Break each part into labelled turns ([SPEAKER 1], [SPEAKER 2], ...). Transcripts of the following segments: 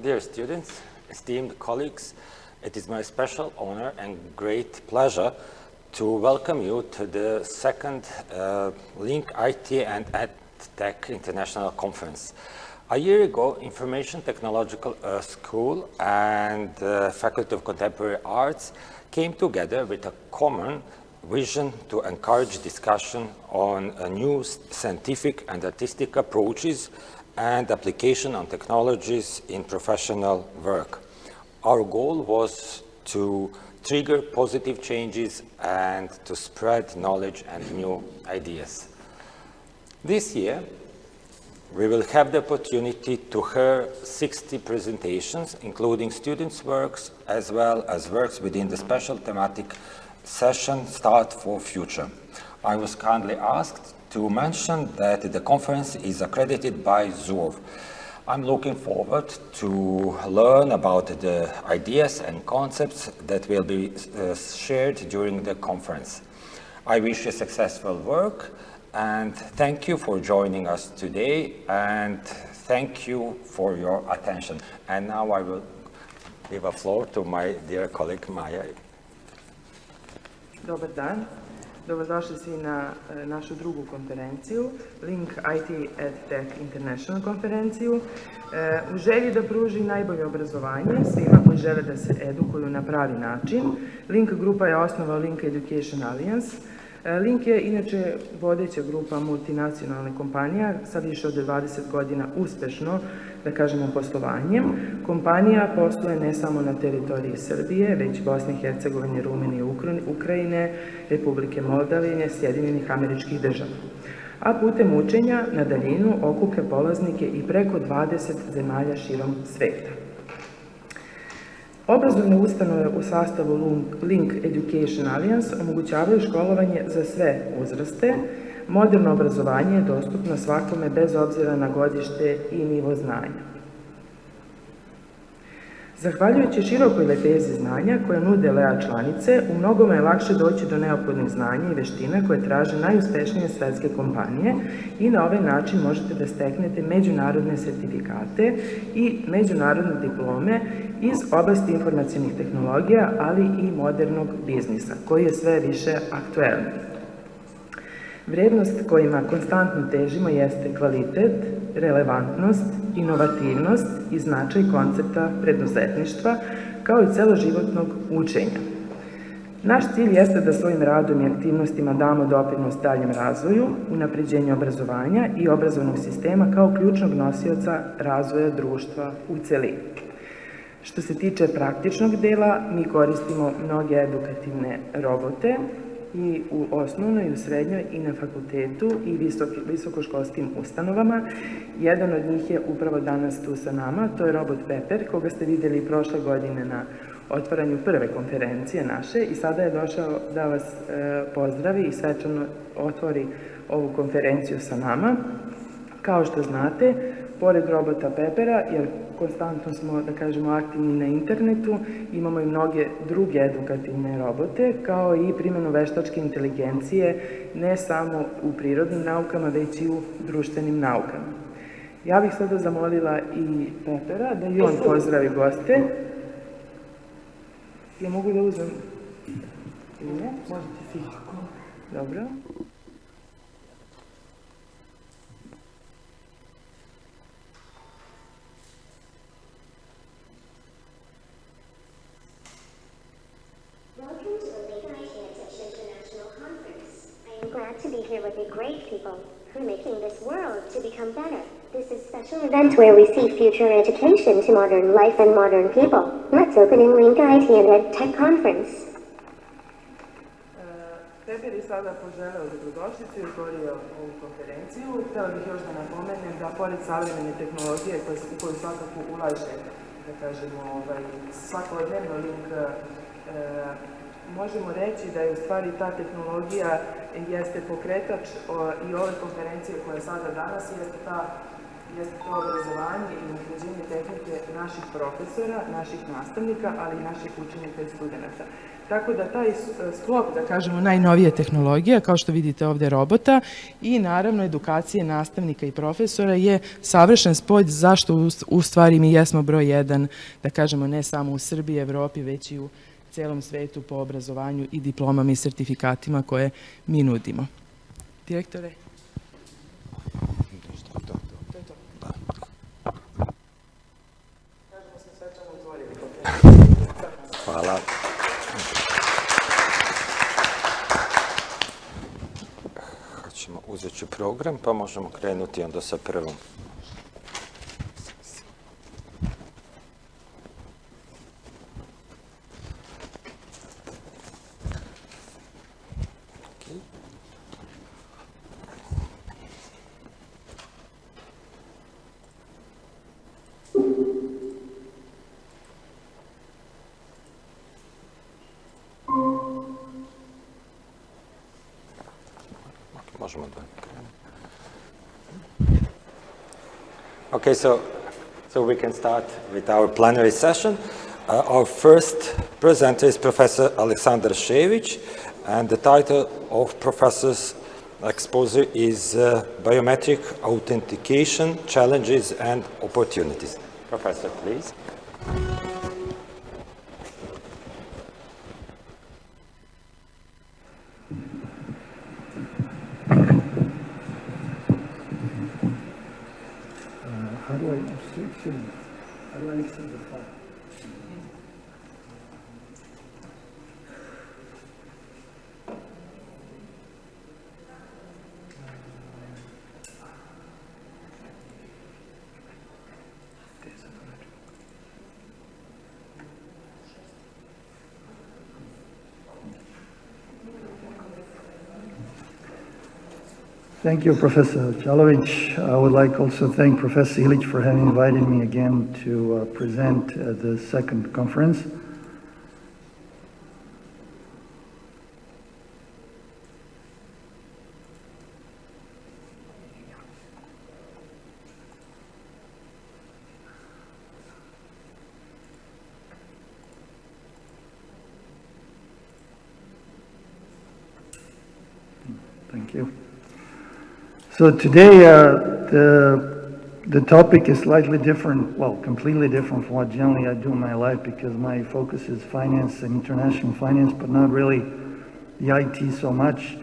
[SPEAKER 1] Dear students, esteemed colleagues, it is my special honor and great pleasure to welcome you to the second Link IT and EdTech International Conference. A year ago, Information Technological School and Faculty of Contemporary Arts came together with a common vision to encourage discussion on new scientific and artistic approaches and application on technologies in professional work. Our goal was to trigger positive changes and to spread knowledge and new ideas. This year, we will have the opportunity to hear 60 presentations, including students' works, as well as works within the special thematic session Start for Future. I was kindly asked to mention that the conference is accredited by ZUOV. I'm looking forward to learn about the ideas and concepts that will be shared during the conference. I wish you successful work and thank you for joining us today and thank you for your attention. And now I will give a floor to my dear colleague Maja.
[SPEAKER 2] Dobar dan. Dobrodošli svi na našu drugu konferenciju, Link IT EdTech International konferenciju. U želji da pruži najbolje obrazovanje svima koji žele da se edukuju na pravi način, Link grupa je osnovao Link Education Alliance. Link je inače vodeća grupa multinacionalne kompanija sa više od 20 godina uspešno, da kažemo, poslovanjem. Kompanija posluje ne samo na teritoriji Srbije, već Bosne i Hercegovine, Rumunije, Ukrajine, Republike Moldavije, Sjedinjenih Američkih Država. A putem učenja na daljinu okuplja polaznike i preko 20 zemalja širom sveta. Obrazovne ustanove u sastavu Link Education Alliance omogućavaju školovanje za sve uzraste. Moderno obrazovanje je dostupno svakome bez obzira na godište i nivo znanja. Zahvaljujući širokoj lepezi znanja koje nude LEA članice, u mnogome je lakše doći do neophodnih znanja i veština koje traže najuspešnije svetske kompanije i na ovaj način možete da steknete međunarodne sertifikate i međunarodne diplome iz oblasti informacionih tehnologija, ali i modernog biznisa, koji je sve više aktuelni. Vrednost kojima konstantno težimo jeste kvalitet, relevantnost, inovativnost i značaj koncepta preduzetništva, kao i celoživotnog učenja. Naš cilj jeste da svojim radom i aktivnostima damo doprinos daljem razvoju, unapređenju obrazovanja i obrazovnog sistema kao ključnog nosioca razvoja društva u celini. Što se tiče praktičnog dela, mi koristimo mnoge edukativne robote i u osnovnoj, i u srednjoj, i na fakultetu, i visokoškolskim ustanovama. Jedan od njih je upravo danas tu sa nama, to je robot Pepper, koga ste videli prošle godine na otvaranju prve konferencije naše i sada je došao da vas pozdravi i svečano otvori ovu konferenciju sa nama. Kao što znate, pored robota Peppera, jer konstantno smo, da kažemo, aktivni na internetu, imamo i mnoge druge edukativne robote, kao i primjenu veštačke inteligencije, ne samo u prirodnim naukama, već i u društvenim naukama. Ja bih sada zamolila i Peppera da i on pozdravi goste. Ja mogu da uzmem ili ne? Možete svi. Dobro.
[SPEAKER 3] Glad to be here with you great people who are making this world to become better. This is a special event where we see future education to modern life and modern people. Let's open in Link IT and EdTech Conference.
[SPEAKER 2] Pepper je sada poželeo dobrodošlicu i otvorio ovu konferenciju. Htela bih još da napomenem da pored savremene tehnologije koju svakako ulaže, da kažemo, svakodnevno Link, možemo reći da je u stvari ta tehnologija jeste pokretač i ove konferencije koja je sada danas, jeste ta jeste to obrazovanje i unapređenje tehnike naših profesora, naših nastavnika, ali i naših učenika i studenta. Tako da taj sklop, da kažemo, najnovije tehnologije, kao što vidite ovde robota, i naravno edukacije nastavnika i profesora je savršen spoj zašto u stvari mi jesmo broj 1, da kažemo, ne samo u Srbiji, Evropi, već i u celom svetu po obrazovanju i diplomama i sertifikatima koje mi nudimo. Direktore?
[SPEAKER 1] Hvala. Hoćemo uzeti program, pa možemo krenuti onda sa prvom. Okay, so we can start with our plenary session. Our first presenter is Professor Aleksandar Šević, and the title of Professor's exposure is Biometric Authentication, Challenges and Opportunities. Professor, please.
[SPEAKER 4] How do I exit the file? Thank you, Professor Jalovic. I would like also to thank Professor Ilic for having invited me again to present the second conference. Thank you. So today, the topic is slightly different, well, completely different from what generally I do in my life, because my focus is finance and international finance, but not really the IT so much.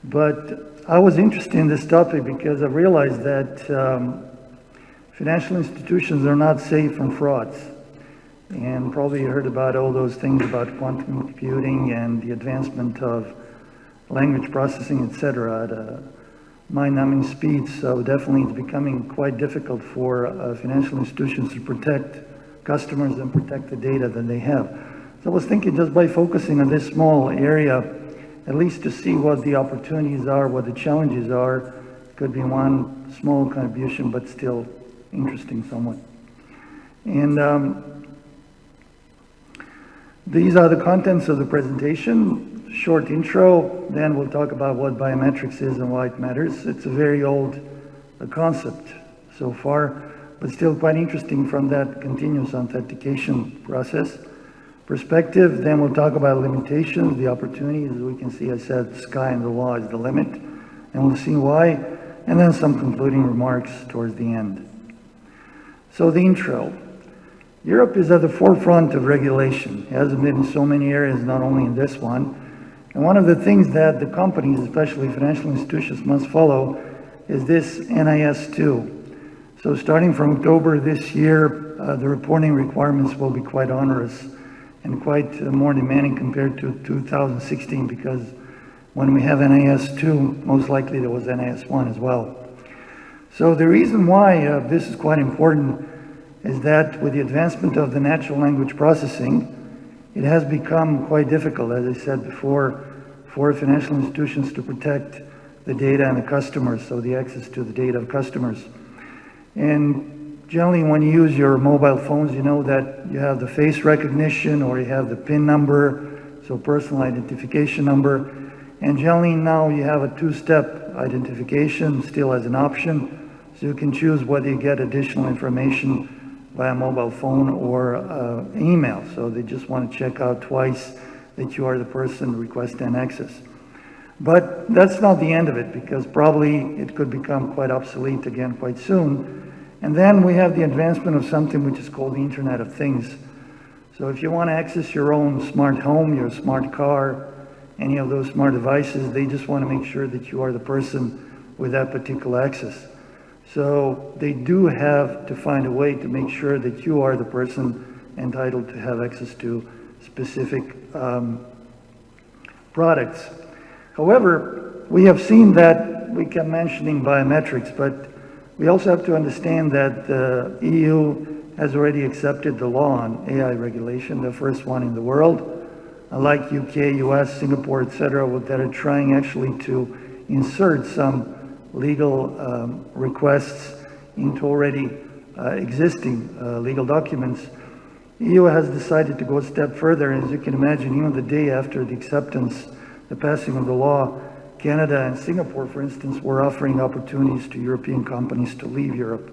[SPEAKER 4] But I was interested in this topic because I realized that financial institutions are not safe from frauds. And probably you heard about all those things about quantum computing and the advancement of language processing, etc. at mind-numbing speeds. So definitely it's becoming quite difficult for financial institutions to protect customers and protect the data that they have. So I was thinking, just by focusing on this small area, at least to see what the opportunities are, what the challenges are, could be one small contribution, but still interesting somewhat. And these are the contents of the presentation. Short intro, then we'll talk about what biometrics is and why it matters. It's a very old concept so far, but still quite interesting from that continuous authentication process perspective. Then we'll talk about limitations, the opportunities. As we can see, I said the sky and the law is the limit, and we'll see why, and then some concluding remarks towards the end. So the intro. Europe is at the forefront of regulation. It hasn't been in so many areas, not only in this one. And one of the things that the companies, especially financial institutions, must follow is this NIS2. So starting from October this year, the reporting requirements will be quite onerous and quite more demanding compared to 2016, because when we have NIS2, most likely there was NIS1 as well. So the reason why this is quite important is that with the advancement of the natural language processing, it has become quite difficult, as I said before, for financial institutions to protect the data and the customers, so the access to the data of customers. And generally when you use your mobile phones, you know that you have the face recognition or you have the PIN number, so personal identification number. And generally now you have a two-step identification still as an option. So you can choose whether you get additional information via mobile phone or email. So they just want to check out twice that you are the person requesting access. But that's not the end of it, because probably it could become quite obsolete again quite soon. And then we have the advancement of something which is called the Internet of Things. So if you want to access your own smart home, your smart car, any of those smart devices, they just want to make sure that you are the person with that particular access. So they do have to find a way to make sure that you are the person entitled to have access to specific products. However, we have seen that we kept mentioning biometrics, but we also have to understand that the EU has already accepted the law on AI regulation, the first one in the world, unlike UK, US, Singapore, etc., that are trying actually to insert some legal requests into already existing legal documents. EU has decided to go a step further, and as you can imagine, even the day after the acceptance, the passing of the law, Canada and Singapore, for instance, were offering opportunities to European companies to leave Europe.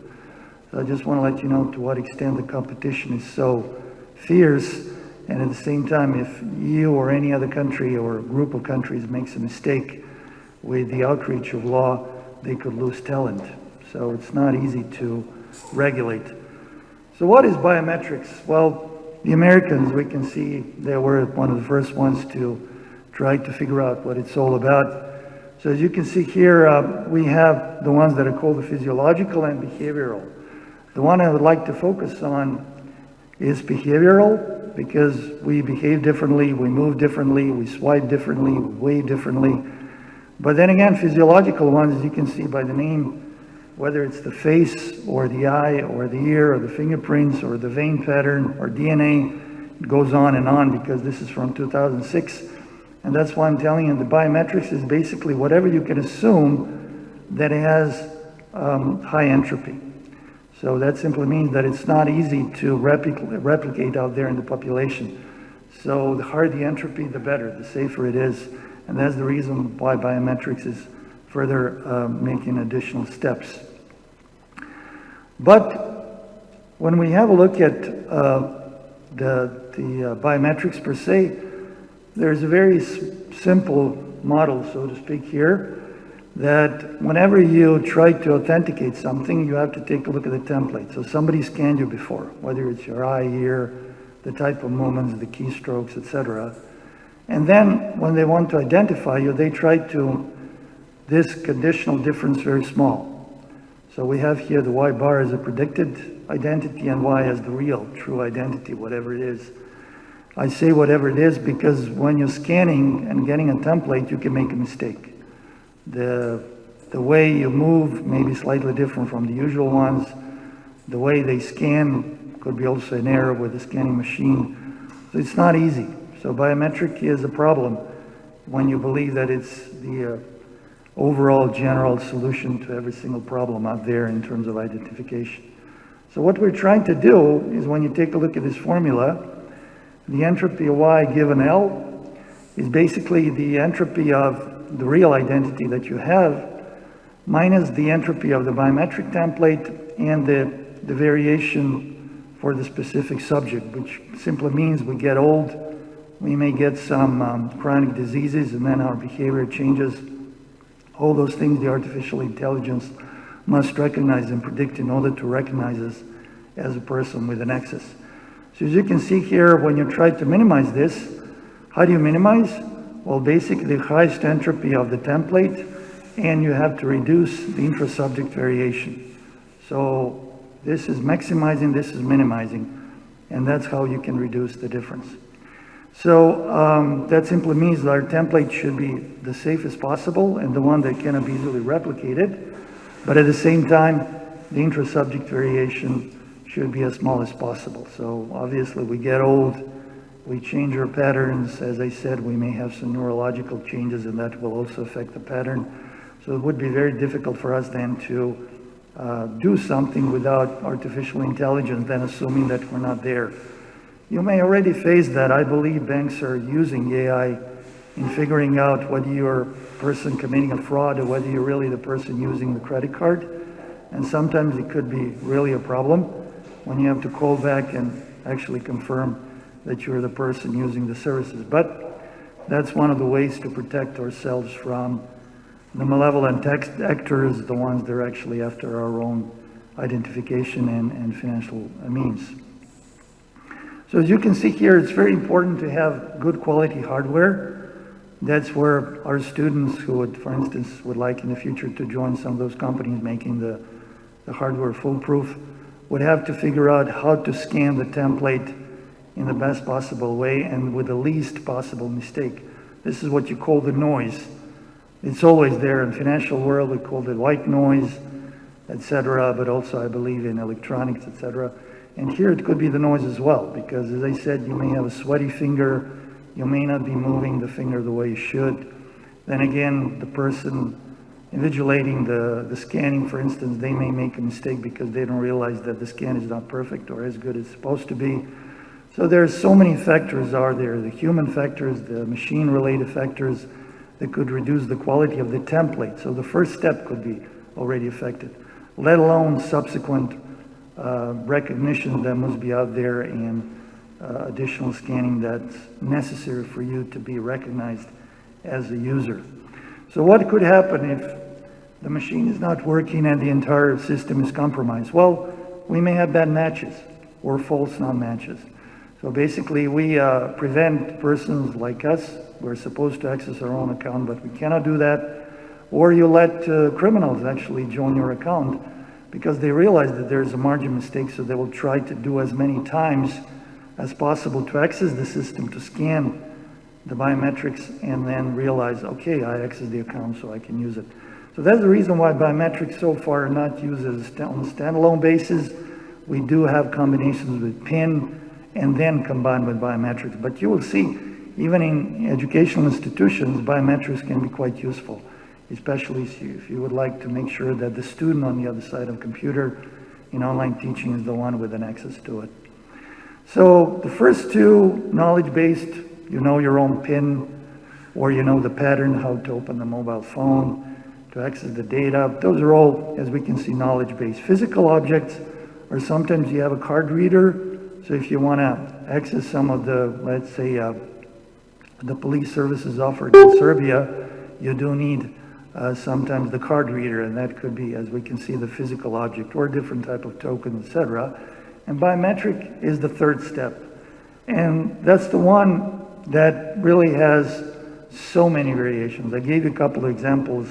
[SPEAKER 4] So I just want to let you know to what extent the competition is so fierce, and at the same time, if EU or any other country or group of countries makes a mistake with the outreach of law, they could lose talent. So it's not easy to regulate. So what is biometrics? Well, the Americans, we can see they were one of the first ones to try to figure out what it's all about. So as you can see here, we have the ones that are called the physiological and behavioral. The one I would like to focus on is behavioral, because we behave differently, we move differently, we swipe differently, we wave differently. But then again, physiological ones, as you can see by the name, whether it's the face or the eye or the ear or the fingerprints or the vein pattern or DNA, it goes on, because this is from 2006. And that's why I'm telling you the biometrics is basically whatever you can assume that it has high entropy. So that simply means that it's not easy to replicate out there in the population. So the higher the entropy, the better, the safer it is. And that's the reason why biometrics is further making additional steps. But when we have a look at the biometrics per se, there's a very simple model, so to speak, here, that whenever you try to authenticate something, you have to take a look at the template. So somebody scanned you before, whether it's your eye, ear, the type of movements, the keystrokes, etc. And then when they want to identify you, they try to this conditional difference very small. So we have here the Y bar as a predicted identity and Y as the real, true identity, whatever it is. I say whatever it is because when you're scanning and getting a template, you can make a mistake. The way you move may be slightly different from the usual ones. The way they scan could be also an error with the scanning machine. So it's not easy. So biometric is a problem when you believe that it's the overall general solution to every single problem out there in terms of identification. So what we're trying to do is when you take a look at this formula, the entropy of Y given L is basically the entropy of the real identity that you have minus the entropy of the biometric template and the variation for the specific subject, which simply means we get old, we may get some chronic diseases, and then our behavior changes. All those things the artificial intelligence must recognize and predict in order to recognize us as a person with an access. So as you can see here, when you try to minimize this, how do you minimize? Well, basically the highest entropy of the template, and you have to reduce the intra-subject variation. So this is maximizing, this is minimizing, and that's how you can reduce the difference. So that simply means that our template should be the safest possible and the one that cannot be easily replicated, but at the same time, the intra-subject variation should be as small as possible. So obviously we get old, we change our patterns. As I said, we may have some neurological changes and that will also affect the pattern. So it would be very difficult for us then to do something without artificial intelligence, then assuming that we're not there. You may already face that. I believe banks are using AI in figuring out whether you're a person committing a fraud or whether you're really the person using the credit card. And sometimes it could be really a problem when you have to call back and actually confirm that you're the person using the services. But that's one of the ways to protect ourselves from the malevolent actors, the ones that are actually after our own identification and financial means. So as you can see here, it's very important to have good quality hardware. That's where our students who would, for instance, would like in the future to join some of those companies making the hardware foolproof, would have to figure out how to scan the template in the best possible way and with the least possible mistake. This is what you call the noise. It's always there in financial world. We call it white noise, etc., but also I believe in electronics, etc. And here it could be the noise as well, because as I said, you may have a sweaty finger, you may not be moving the finger the way you should. Then again, the person invigilating the scanning, for instance, they may make a mistake because they don't realize that the scan is not perfect or as good as it's supposed to be. So there's so many factors are there, the human factors, the machine-related factors that could reduce the quality of the template. So the first step could be already affected, let alone subsequent recognition that must be out there and additional scanning that's necessary for you to be recognized as a user. So what could happen if the machine is not working and the entire system is compromised? Well, we may have bad matches or false non-matches. So basically we prevent persons like us, we're supposed to access our own account, but we cannot do that. Or you let criminals actually join your account because they realize that there's a margin mistake, so they will try to do as many times as possible to access the system, to scan the biometrics and then realize, okay, I access the account so I can use it. So that's the reason why biometrics so far are not used as on a standalone basis. We do have combinations with PIN and then combined with biometrics. But you will see, even in educational institutions, biometrics can be quite useful, especially if you would like to make sure that the student on the other side of the computer in online teaching is the one with an access to it. So the first two, knowledge-based, you know your own PIN, or you know the pattern, how to open the mobile phone, to access the data. Those are all, as we can see, knowledge-based. Physical objects, or sometimes you have a card reader, so if you want to access some of the, let's say, the police services offered in Serbia, you do need sometimes the card reader, and that could be, as we can see, the physical object, or a different type of token, etc. And biometric is the third step. And that's the one that really has so many variations. I gave you a couple of examples,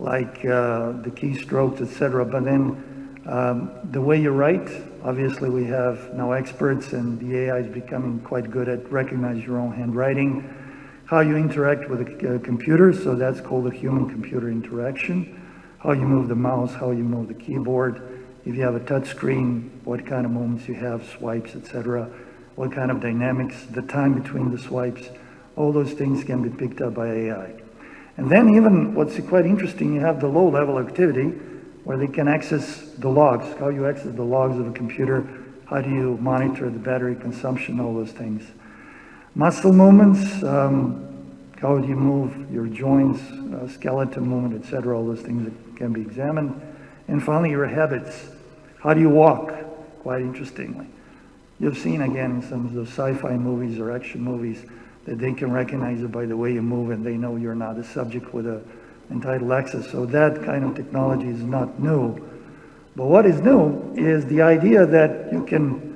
[SPEAKER 4] like the keystrokes, etc. But then the way you write, obviously we have now experts, and the AI is becoming quite good at recognize your own handwriting. How you interact with a computer, so that's called a human-computer interaction. How you move the mouse, how you move the keyboard. If you have a touch screen, what kind of movements you have, swipes, etc. What kind of dynamics, the time between the swipes. All those things can be picked up by AI. And then even what's quite interesting, you have the low-level activity where they can access the logs, how you access the logs of a computer, how do you monitor the battery consumption, all those things. Muscle movements, how do you move your joints, skeleton movement, etc. All those things that can be examined. And finally, your habits. How do you walk? Quite interestingly. You've seen, again, in some of the sci-fi movies or action movies that they can recognize it by the way you move, and they know you're not a subject with an entitled access. So that kind of technology is not new. But what is new is the idea that you can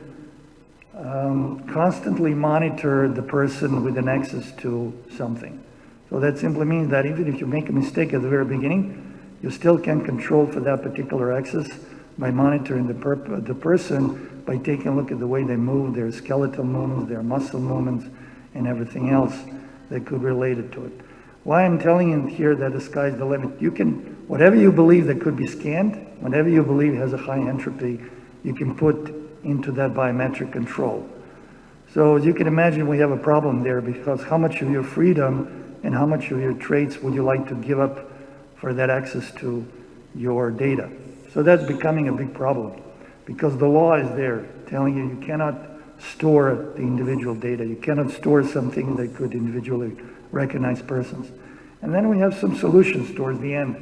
[SPEAKER 4] constantly monitor the person with an access to something. So that simply means that even if you make a mistake at the very beginning, you still can control for that particular access by monitoring the person, by taking a look at the way they move, their skeletal movements, their muscle movements, and everything else that could relate it to it. Why I'm telling you here that the sky's the limit, you can, whatever you believe that could be scanned, whatever you believe has a high entropy, you can put into that biometric control. So as you can imagine, we have a problem there, because how much of your freedom and how much of your traits would you like to give up for that access to your data? So that's becoming a big problem, because the law is there telling you cannot store the individual data. You cannot store something that could individually recognize persons. And then we have some solutions towards the end.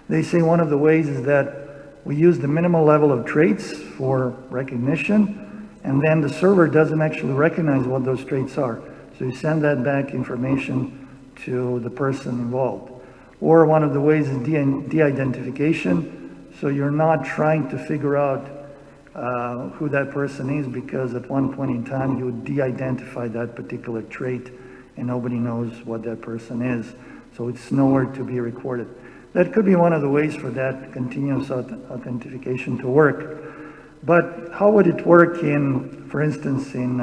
[SPEAKER 4] They say one of the ways is that we use the minimal level of traits for recognition, and then the server doesn't actually recognize what those traits are. So you send that back information to the person involved. Or one of the ways is de-identification. So you're not trying to figure out who that person is, because at one point in time you would de-identify that particular trait and nobody knows what that person is. So it's nowhere to be recorded. That could be one of the ways for that continuous authentication to work. But how would it work in, for instance, in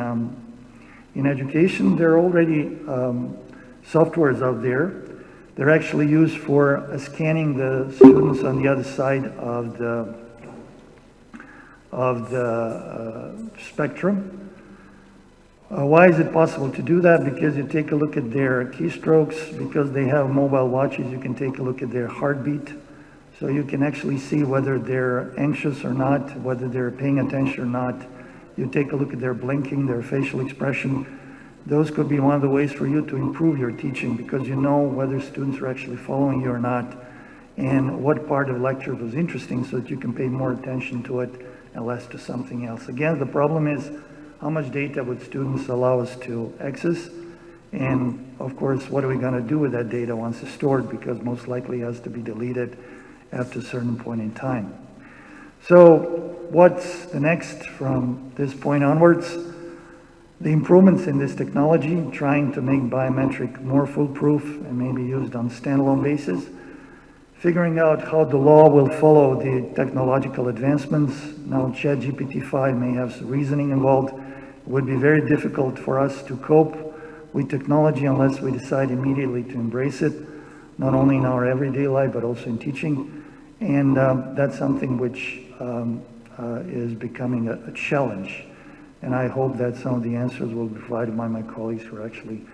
[SPEAKER 4] education? There are already softwares out there. They're actually used for scanning the students on the other side of the spectrum. Why is it possible to do that? Because you take a look at their keystrokes. Because they have mobile watches, you can take a look at their heartbeat. So you can actually see whether they're anxious or not, whether they're paying attention or not. You take a look at their blinking, their facial expression. Those could be one of the ways for you to improve your teaching, because you know whether students are actually following you or not, and what part of the lecture was interesting, so that you can pay more attention to it and less to something else. Again, the problem is how much data would students allow us to access? And of course, what are we going to do with that data once it's stored? Because most likely it has to be deleted after a certain point in time. So what's the next from this point onwards? The improvements in this technology, trying to make biometric more foolproof and maybe used on a standalone basis. Figuring out how the law will follow the technological advancements. Now ChatGPT-5 may have some reasoning involved. It would be very difficult for us to cope with technology unless we decide immediately to embrace it, not only in our everyday life, but also in teaching. And that's something which is becoming a challenge. And I hope that some of the answers will be provided by my colleagues who are actually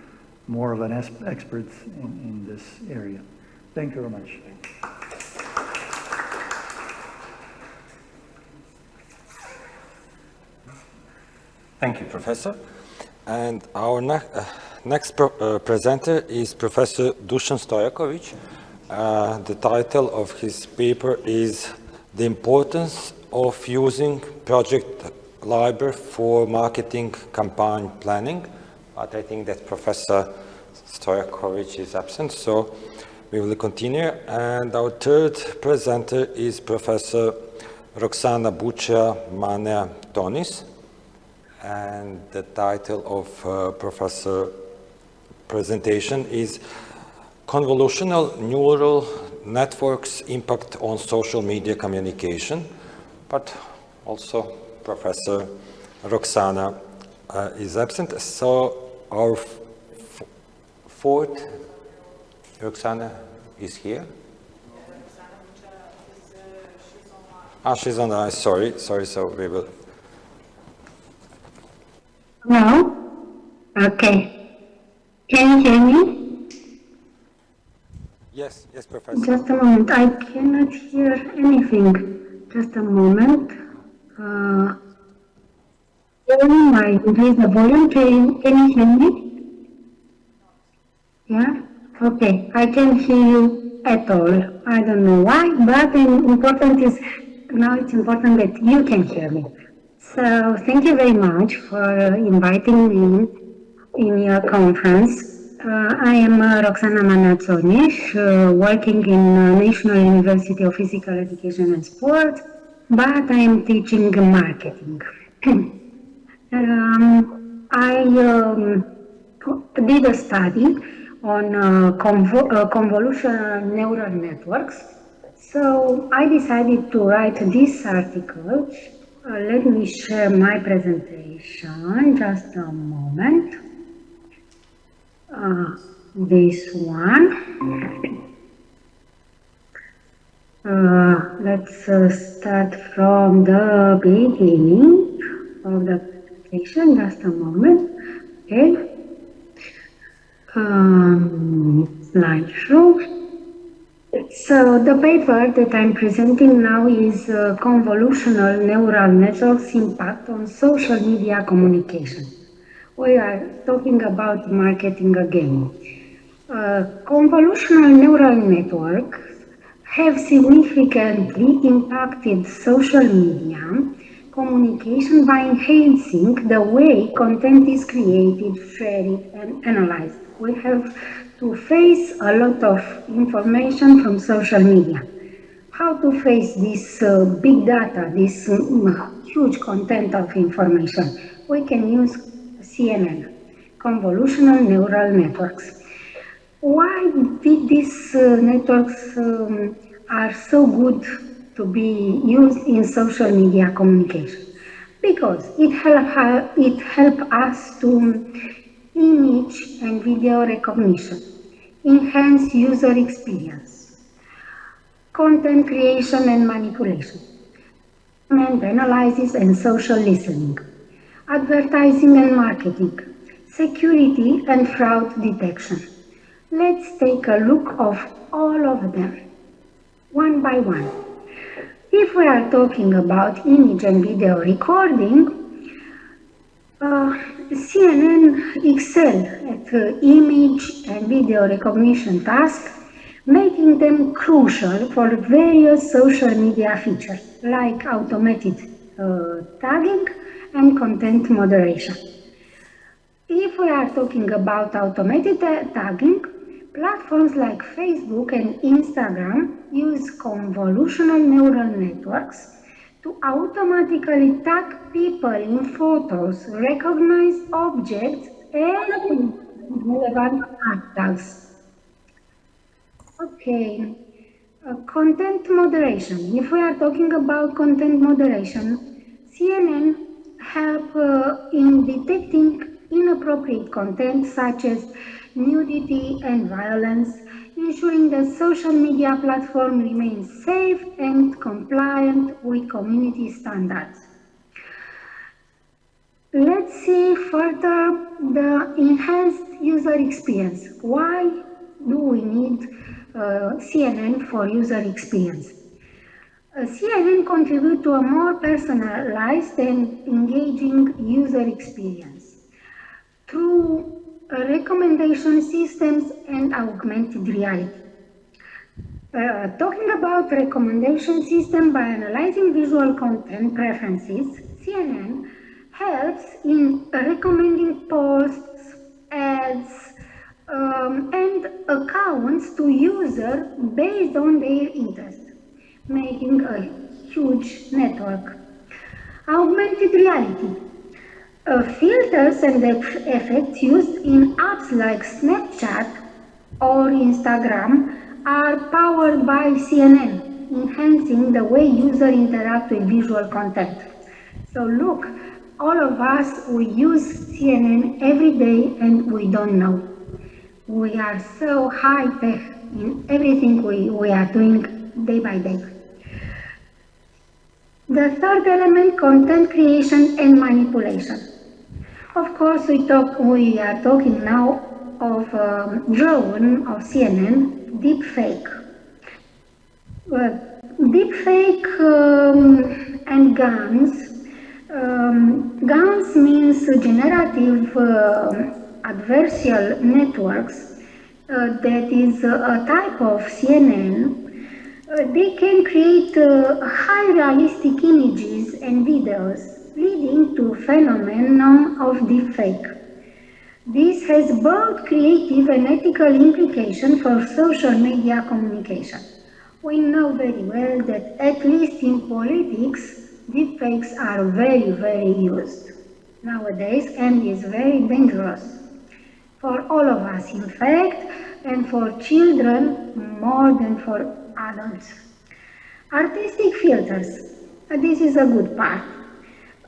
[SPEAKER 4] more of an experts in this area. Thank you very much.
[SPEAKER 1] Thank you, Professor. And our next presenter is Professor Dusan Stojakovic. The title of his paper is The Importance of Using Project Library for Marketing Campaign Planning. But I think that Professor Stojakovic is absent, so we will continue. And our third presenter is Professor Roxana Bucea Manea Tonis. And the title of Professor presentation is Convolutional Neural Networks Impact on Social Media Communication. But also Professor Roxana is absent. So our fourth, Roxana is here. She's on the line. Sorry, so we will.
[SPEAKER 5] No? Okay. Can you hear me?
[SPEAKER 1] Yes, Professor.
[SPEAKER 5] Just a moment. I cannot hear anything. Just a moment. I increase the volume. Can you hear me? Yeah? Okay. I can't hear you at all. I don't know why, but now it's important that you can hear me. So thank you very much for inviting me in your conference. I am Roxana Manea-Tonis, working in National University of Physical Education and Sport, but I am teaching marketing. I did a study on convolutional neural networks, so I decided to write this article. Let me share my presentation, just a moment. This one. Let's start from the beginning of the presentation, just a moment. Okay. Slideshow. So the paper that I'm presenting now is Convolutional Neural Networks Impact on Social Media Communication. We are talking about marketing again. Convolutional neural networks have significantly impacted social media communication by enhancing the way content is created, shared, and analyzed. We have to face a lot of information from social media. How to face this big data, this huge content of information? We can use CNN, convolutional neural networks. Why did these networks are so good to be used in social media communication? Because it help us to image and video recognition, enhance user experience, content creation and manipulation, and analysis and social listening, advertising and marketing, security and fraud detection. Let's take a look of all of them, one by one. If we are talking about image and video recording, CNN excel at image and video recognition tasks, making them crucial for various social media features like automated tagging and content moderation. If we are talking about automated tagging, platforms like Facebook and Instagram use convolutional neural networks to automatically tag people in photos, recognize objects, and relevant tags. Okay, content moderation. If we are talking about content moderation, CNN help in detecting inappropriate content such as nudity and violence, ensuring that social media platform remains safe and compliant with community standards. Let's see further the enhanced user experience. Why do we need CNN for user experience? CNN contribute to a more personalized and engaging user experience through recommendation systems and augmented reality. Talking about recommendation system, by analyzing visual content preferences, CNN helps in recommending posts, ads, and accounts to users based on their interest, making a huge network. Augmented reality. Filters and effects used in apps like Snapchat or Instagram are powered by CNN, enhancing the way users interact with visual content. So look, all of us, we use CNN every day and we don't know. We are so high-tech in everything we are doing day by day. The third element, content creation and manipulation. Of course, we are talking now of drone of CNN, deepfake. Deepfake and GANs. GANs means generative adversarial networks. That is a type of CNN. They can create high realistic images and videos, leading to phenomenon of deepfake. This has both creative and ethical implications for social media communication. We know very well that at least in politics, deepfakes are very, very used nowadays and is very dangerous for all of us, in fact, and for children more than for adults. Artistic filters. This is a good part.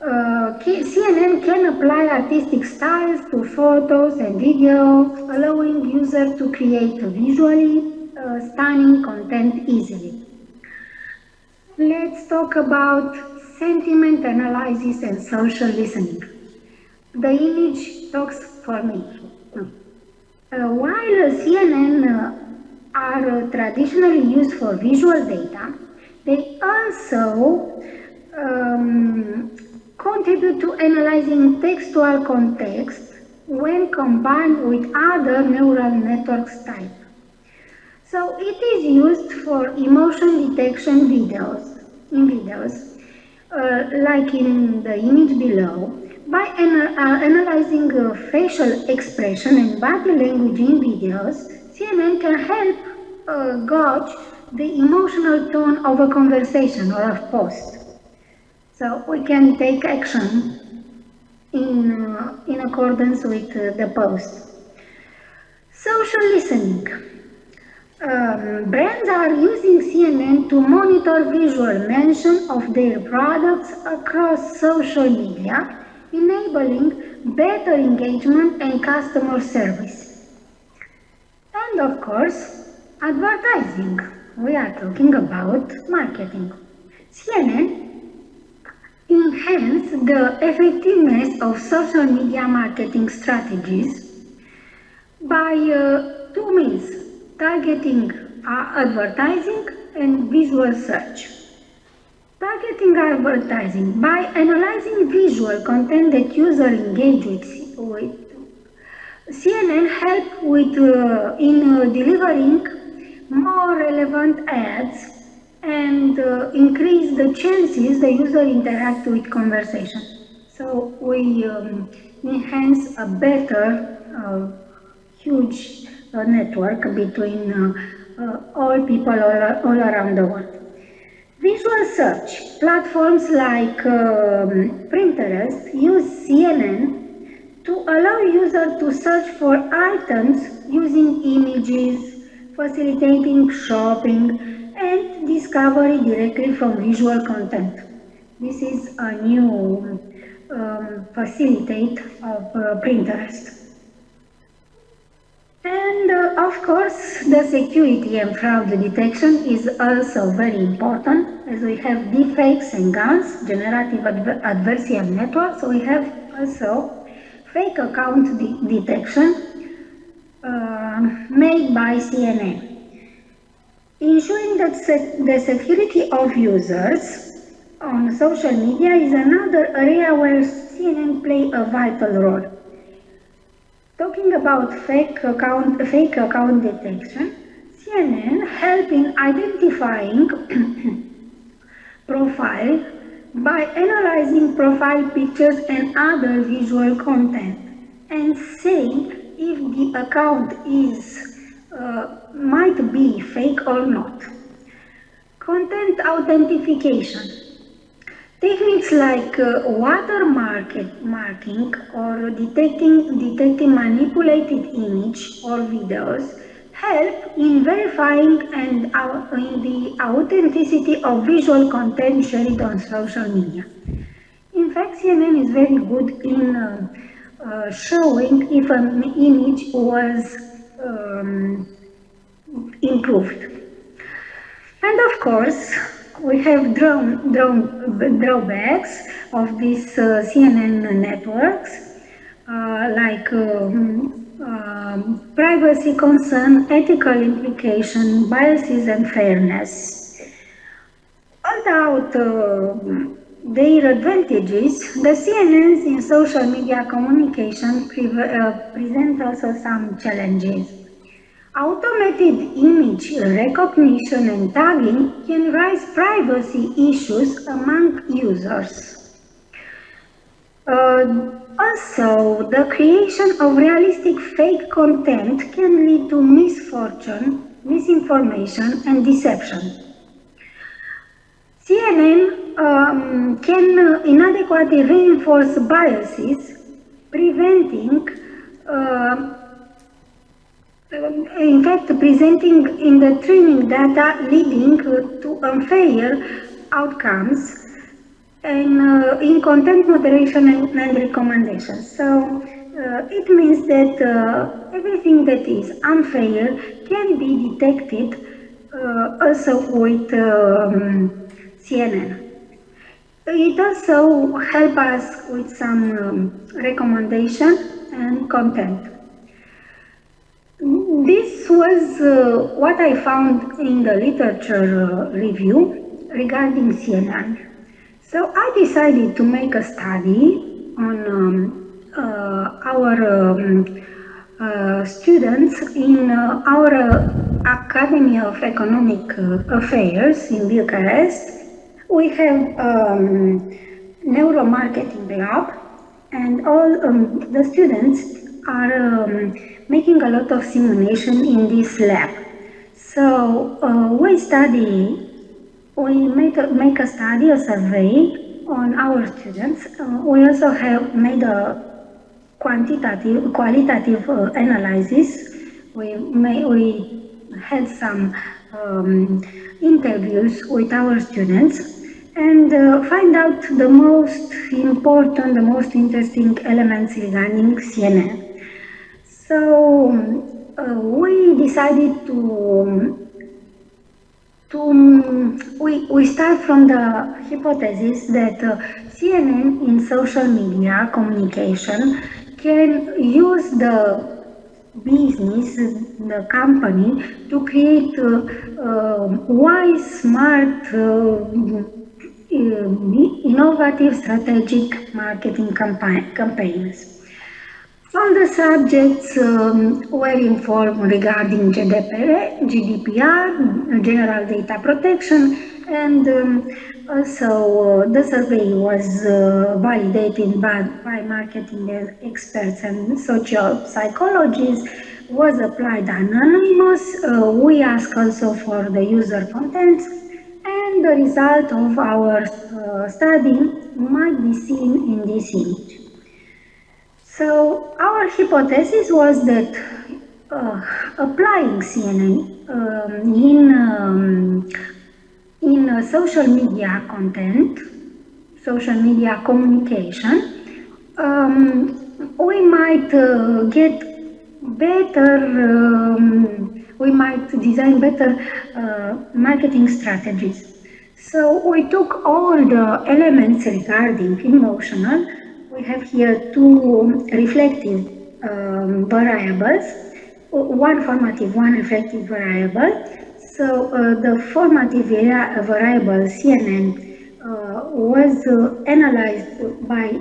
[SPEAKER 5] CNN can apply artistic styles to photos and videos, allowing users to create visually stunning content easily. Let's talk about sentiment analysis and social listening. The image talks for me. While CNN are traditionally used for visual data, they also contribute to analyzing textual context when combined with other neural networks type. So it is used for emotion detection videos, like in the image below, by analyzing facial expression and body language in videos. CNN can help gauge the emotional tone of a conversation or a post. So we can take action in accordance with the post. Social listening. Brands are using CNN to monitor visual mention of their products across social media, enabling better engagement and customer service. And of course, advertising. We are talking about marketing. CNN enhance the effectiveness of social media marketing strategies by two means: targeting advertising and visual search. Targeting advertising by analyzing visual content that user engage with. CNN help with in delivering more relevant ads and increase the chances the user interact with conversation. So we enhance a better huge network between all people all around the world. Visual search platforms like Pinterest use CNN to allow users to search for items using images, facilitating shopping and discovery directly from visual content. This is a new facilitate of Pinterest. And of course, the security and fraud detection is also very important, as we have deepfakes and guns, generative adversarial networks. So we have also fake account detection made by CNN. Ensuring that the security of users on social media is another area where CNN play a vital role. Talking about fake account detection, CNN help in identifying profile by analyzing profile pictures and other visual content and saying if the account is might be fake or not. Content authentication. Techniques like watermarking or detecting manipulated image or videos help in verifying and in the authenticity of visual content shared on social media. In fact, CNN is very good in showing if an image was improved. And of course, we have drawbacks of these CNN networks, like privacy concern, ethical implication, biases and fairness. Without their advantages, the CNNs in social media communication present also some challenges. Automated image recognition and tagging can raise privacy issues among users. Also, the creation of realistic fake content can lead to misfortune, misinformation, and deception. CNN can inadequately reinforce biases, presenting in the training data leading to unfair outcomes and in content moderation and recommendations. So it means that everything that is unfair can be detected also with CNN. It also helps us with some recommendation and content. This was what I found in the literature review regarding CNN. So I decided to make a study on our students in our Academy of Economic Affairs in Bucharest. We have neuromarketing lab, and all the students are making a lot of simulation in this lab. So we make a study, a survey on our students. We also have made a qualitative analysis. We had some interviews with our students and find out the most important, the most interesting elements regarding CNN. So we decided we start from the hypothesis that CNN in social media communication can use the business, the company, to create wise, smart, innovative, strategic marketing campaigns. All the subjects were informed regarding GDPR, General Data Protection, and also the survey was validated by marketing experts and social psychologists, was applied anonymous. We asked also for the user contents, and the result of our study might be seen in this image. So our hypothesis was that applying CNN in social media content, social media communication, we might get better, we might design better marketing strategies. So we took all the elements regarding emotional. We have here two reflective variables, one formative, one reflective variable. So the formative variable CNN was analyzed by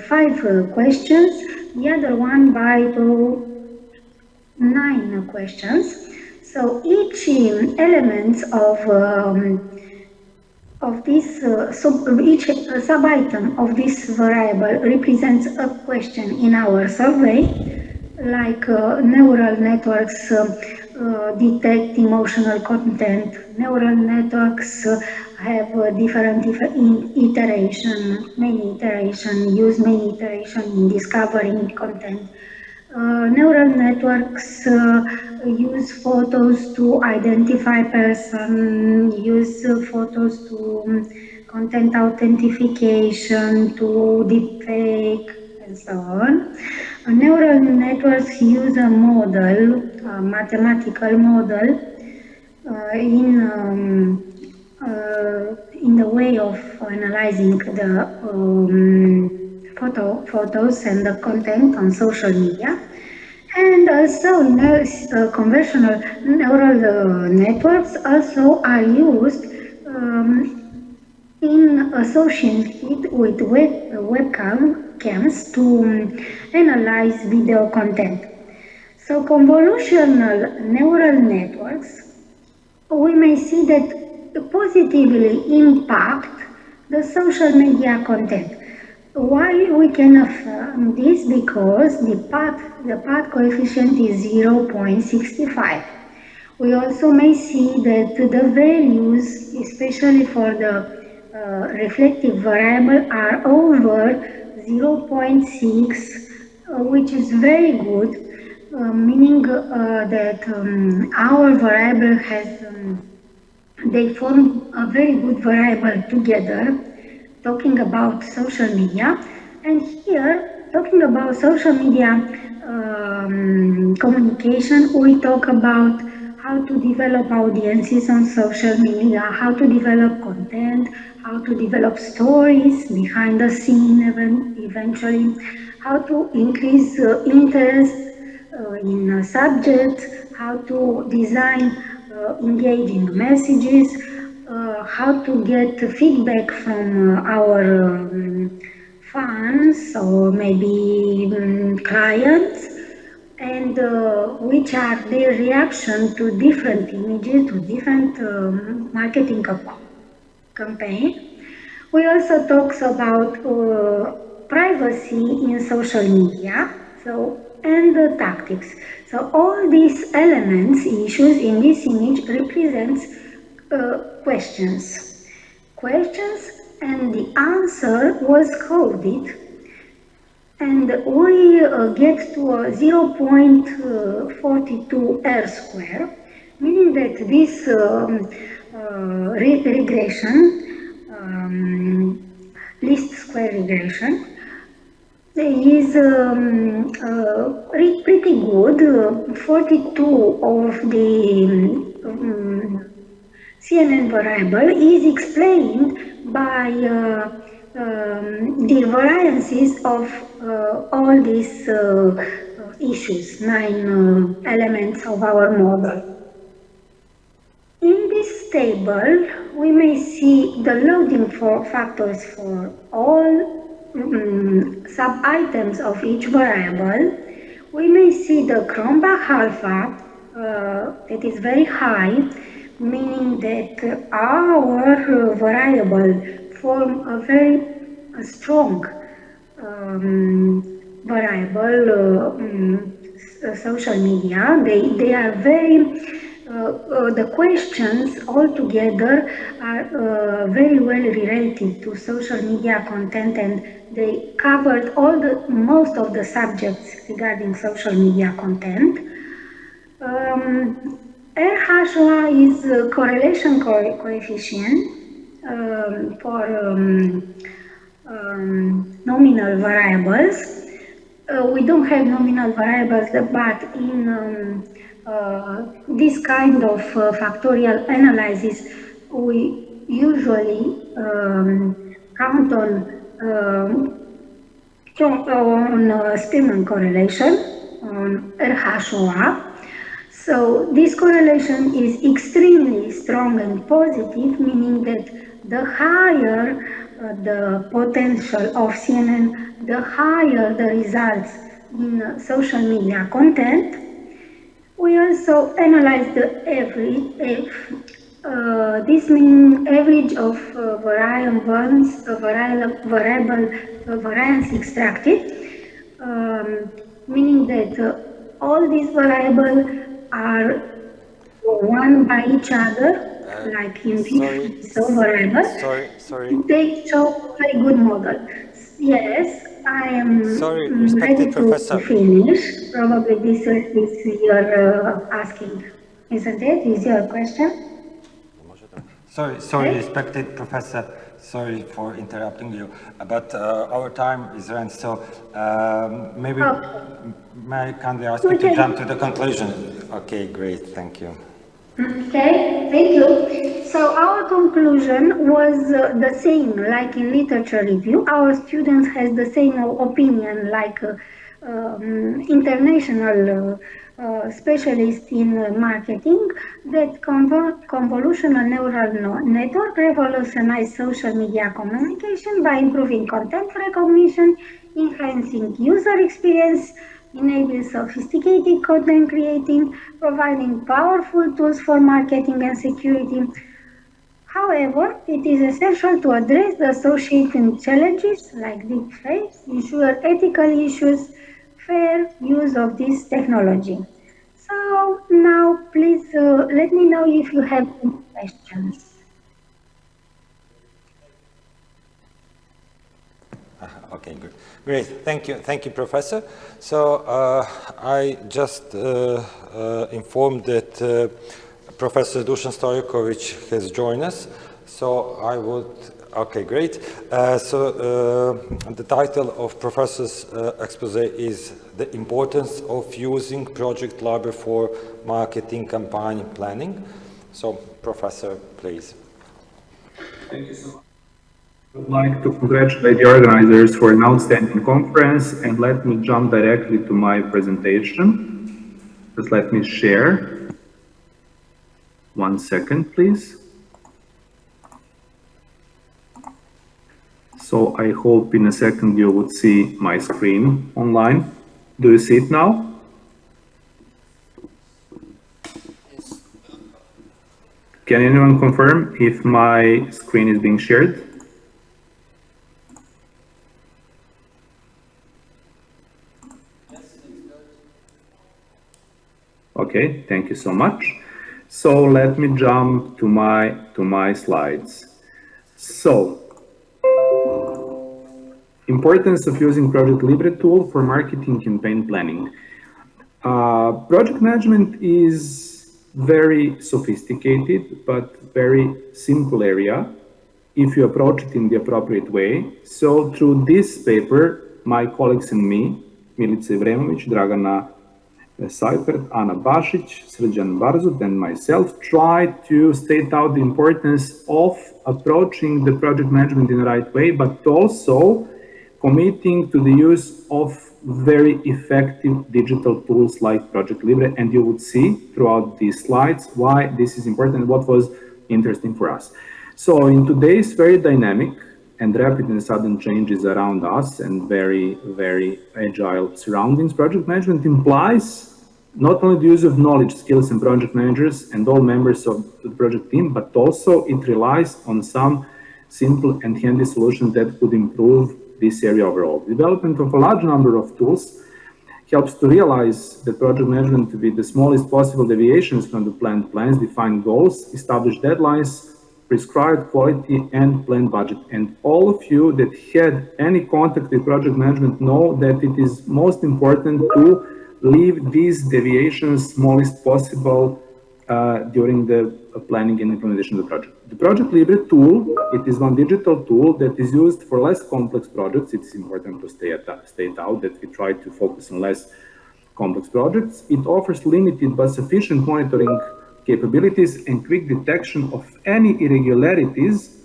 [SPEAKER 5] 5 questions, the other one by 9 questions. So each element of this each sub-item of this variable represents a question in our survey, like neural networks detect emotional content. Neural networks have different iteration, many iteration, use many iteration in discovering content. Neural networks use photos to identify person, use photos to content authentication, to deepfake, and so on. Neural networks use a model, a mathematical model, in the way of analyzing the photos and the content on social media. And also conventional neural networks also are used in association with webcams to analyze video content. So convolutional neural networks, we may see that positively impact the social media content. Why we can affirm this? Because the path coefficient is 0.65. We also may see that the values, especially for the reflective variable, are over 0.6, which is very good, meaning that our variable has, they form a very good variable together, talking about social media. And here, talking about social media communication, we talk about how to develop audiences on social media, how to develop content, how to develop stories behind the scene eventually, how to increase interest in a subject, how to design engaging messages, how to get feedback from our fans or maybe clients, and which are their reaction to different images, to different marketing campaign. We also talks about privacy in social media, and the tactics. So all these elements, issues in this image represents questions. Questions, and the answer was coded, and we get to a 0.42 R square, meaning that this regression, least square regression, is pretty good. 42 of the CNN variable is explained by the variances of all these issues, 9 elements of our model. In this table, we may see the loading factors for all sub-items of each variable. We may see the Cronbach alpha that is very high, meaning that our variable form a very strong variable social media. They are very the questions altogether are very well related to social media content, and they covered most of the subjects regarding social media content. RHOA is a correlation coefficient for nominal variables. We don't have nominal variables, but in this kind of factorial analysis, we usually count on Spearman correlation, on RHOA. So this correlation is extremely strong and positive, meaning that the higher the potential of CNN, the higher the results in social media content. We also analyze the average. This means average of variance extracted, meaning that all these variables are one by each other, like in this variable.
[SPEAKER 1] Sorry.
[SPEAKER 5] They show very good model. Yes, I am ready to finish. Probably this is your asking, isn't it? Is your question?
[SPEAKER 1] Sorry, respected professor. Sorry for interrupting you, but our time is run, so maybe may I kindly ask you to jump to the conclusion? Okay, great, thank you.
[SPEAKER 5] Okay, thank you. So our conclusion was the same, like in literature review. Our students has the same opinion, like international specialist in marketing, that convolutional neural network revolutionized social media communication by improving content recognition, enhancing user experience, enabling sophisticated content creating, providing powerful tools for marketing and security. However, it is essential to address the associated challenges like deepfakes, ensure ethical issues, fair use of this technology. So now please let me know if you have any questions.
[SPEAKER 1] Okay, good. Great, thank you, Professor. So I just informed that Professor Dusan Stojkovic has joined us. So I would, okay, great. The title of Professor's expose is The Importance of Using Project Library for Marketing Campaign Planning. So, Professor, please.
[SPEAKER 6] Thank you so much. I would like to congratulate the organizers for an outstanding conference, and let me jump directly to my presentation. Just let me share. 1 second, please. So I hope in a second you would see my screen online. Do you see it now? can anyone confirm if my screen is being shared? Okay, thank you so much. So let me jump to my slides. So, importance of using Project Libre tool for marketing campaign planning. Project management is very sophisticated, but very simple area if you approach it in the appropriate way. So through this paper, my colleagues and me, Milica Ivremović, Dragana Seifert, Ana Basic, Srđan Barzut, and myself tried to state out the importance of approaching the project management in the right way, but also committing to the use of very effective digital tools like Project Libre. And you would see throughout these slides why this is important, what was interesting for us. So in today's very dynamic and rapid and sudden changes around us and very, very agile surroundings, project management implies not only the use of knowledge, skills, and project managers and all members of the project team, but also it relies on some simple and handy solutions that could improve this area overall. Development of a large number of tools helps to realize the project management to be the smallest possible deviations from the planned plans, define goals, establish deadlines, prescribed quality, and planned budget. And all of you that had any contact with project management know that it is most important to leave these deviations smallest possible during the planning and implementation of the project. The Project Libre tool, it is one digital tool that is used for less complex projects. It's important to state out that we try to focus on less complex projects. It offers limited but sufficient monitoring capabilities and quick detection of any irregularities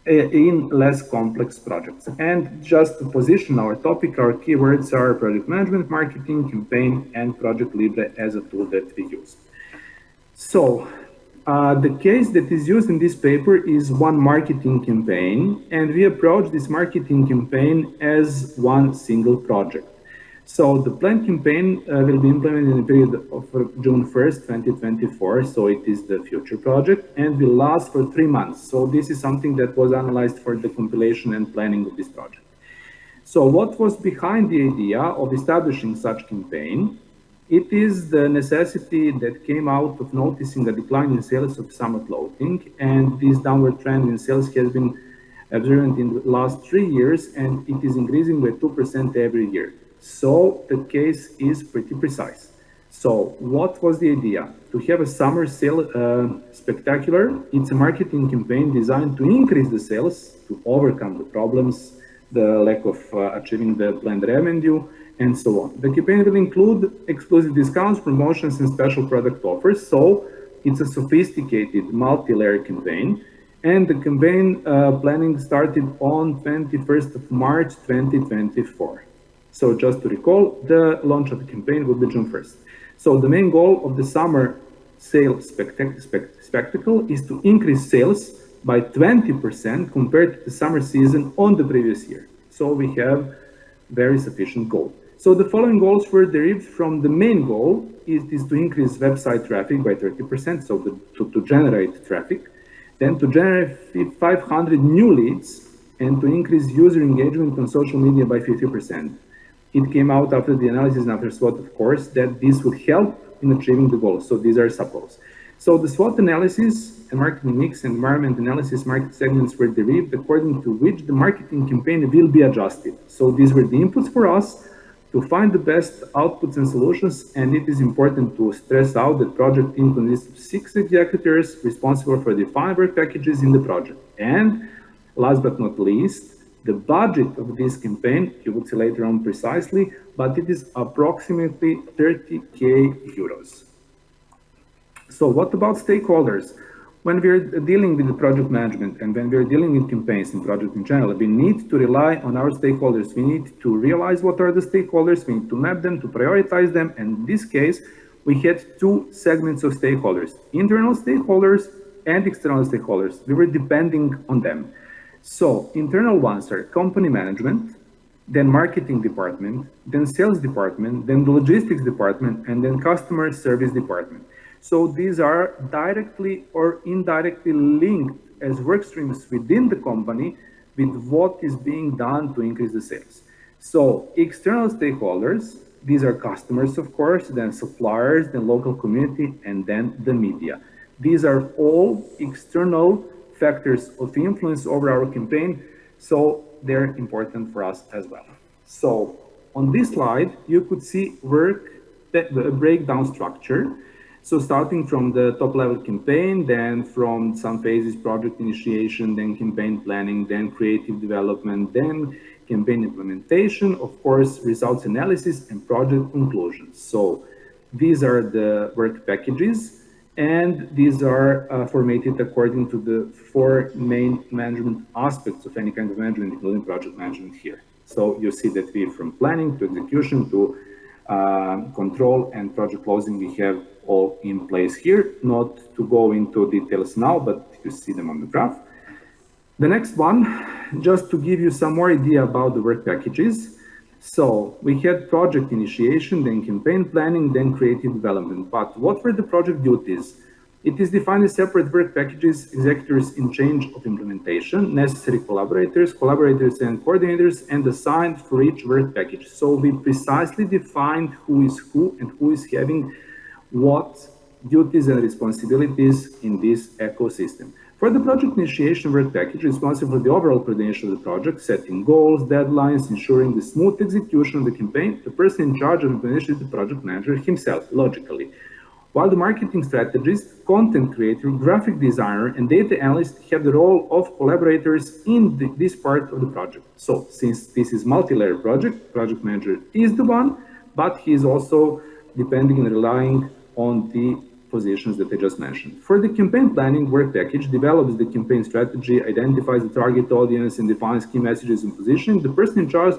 [SPEAKER 6] in less complex projects. And just to position our topic, our keywords are project management, marketing, campaign, and Project Libre as a tool that we use. So the case that is used in this paper is one marketing campaign, and we approach this marketing campaign as one single project. So the planned campaign will be implemented in the period of June 1st, 2024. So it is the future project and will last for 3 months. So this is something that was analyzed for the compilation and planning of this project. So what was behind the idea of establishing such campaign? It is the necessity that came out of noticing a decline in sales of summer clothing, and this downward trend in sales has been observed in the last 3 years, and it is increasing by 2% every year. So the case is pretty precise. So what was the idea? To have a summer sale spectacular. It's a marketing campaign designed to increase the sales, to overcome the problems, the lack of achieving the planned revenue, and so on. The campaign will include exclusive discounts, promotions, and special product offers. So it's a sophisticated multi-layer campaign. And the campaign planning started on 21st of March, 2024. So just to recall, the launch of the campaign will be June 1st. So the main goal of the summer sale spectacle is to increase sales by 20% compared to the summer season on the previous year. So we have very sufficient goal. So the following goals were derived from the main goal. It is to increase website traffic by 30%, so to generate traffic, then to generate 500 new leads, and to increase user engagement on social media by 50%. It came out after the analysis and after SWOT, of course, that this would help in achieving the goals. So these are sub-goals. So the SWOT analysis and marketing mix and environment analysis market segments were derived according to which the marketing campaign will be adjusted. So these were the inputs for us to find the best outputs and solutions. And it is important to stress out that project team consists of 6 executives responsible for defined work packages in the project. And last but not least, the budget of this campaign, you will see later on precisely, but it is approximately 30,000 euros. So what about stakeholders? When we're dealing with the project management and when we're dealing with campaigns and projects in general, we need to rely on our stakeholders. We need to realize what are the stakeholders, we need to map them, to prioritize them. And in this case, we had 2 segments of stakeholders, internal stakeholders and external stakeholders. We were depending on them. So internal ones are company management, then marketing department, then sales department, then the logistics department, and then customer service department. So these are directly or indirectly linked as work streams within the company with what is being done to increase the sales. So external stakeholders, these are customers, of course, then suppliers, then local community, and then the media. These are all external factors of influence over our campaign, so they're important for us as well. So on this slide, you could see the breakdown structure. So starting from the top level campaign, then from some phases, project initiation, then campaign planning, then creative development, then campaign implementation, of course, results analysis and project conclusion. So these are the work packages, and these are formatted according to the 4 main management aspects of any kind of management, including project management here. So you see that we, from planning to execution to control and project closing, we have all in place here. Not to go into details now, but you see them on the graph. The next one, just to give you some more idea about the work packages. So we had project initiation, then campaign planning, then creative development. But what were the project duties? It is defined as separate work packages, executors in change of implementation, necessary collaborators, collaborators and coordinators, and assigned for each work package. So we precisely defined who is who and who is having what duties and responsibilities in this ecosystem. For the project initiation work package, responsible for the overall coordination of the project, setting goals, deadlines, ensuring the smooth execution of the campaign, the person in charge of implementation is the project manager himself, logically. While the marketing strategist, content creator, graphic designer, and data analyst have the role of collaborators in this part of the project. So since this is multi-layer project manager is the one, but he is also depending and relying on the positions that I just mentioned. For the campaign planning work package, develops the campaign strategy, identifies the target audience, and defines key messages and positioning. The person in charge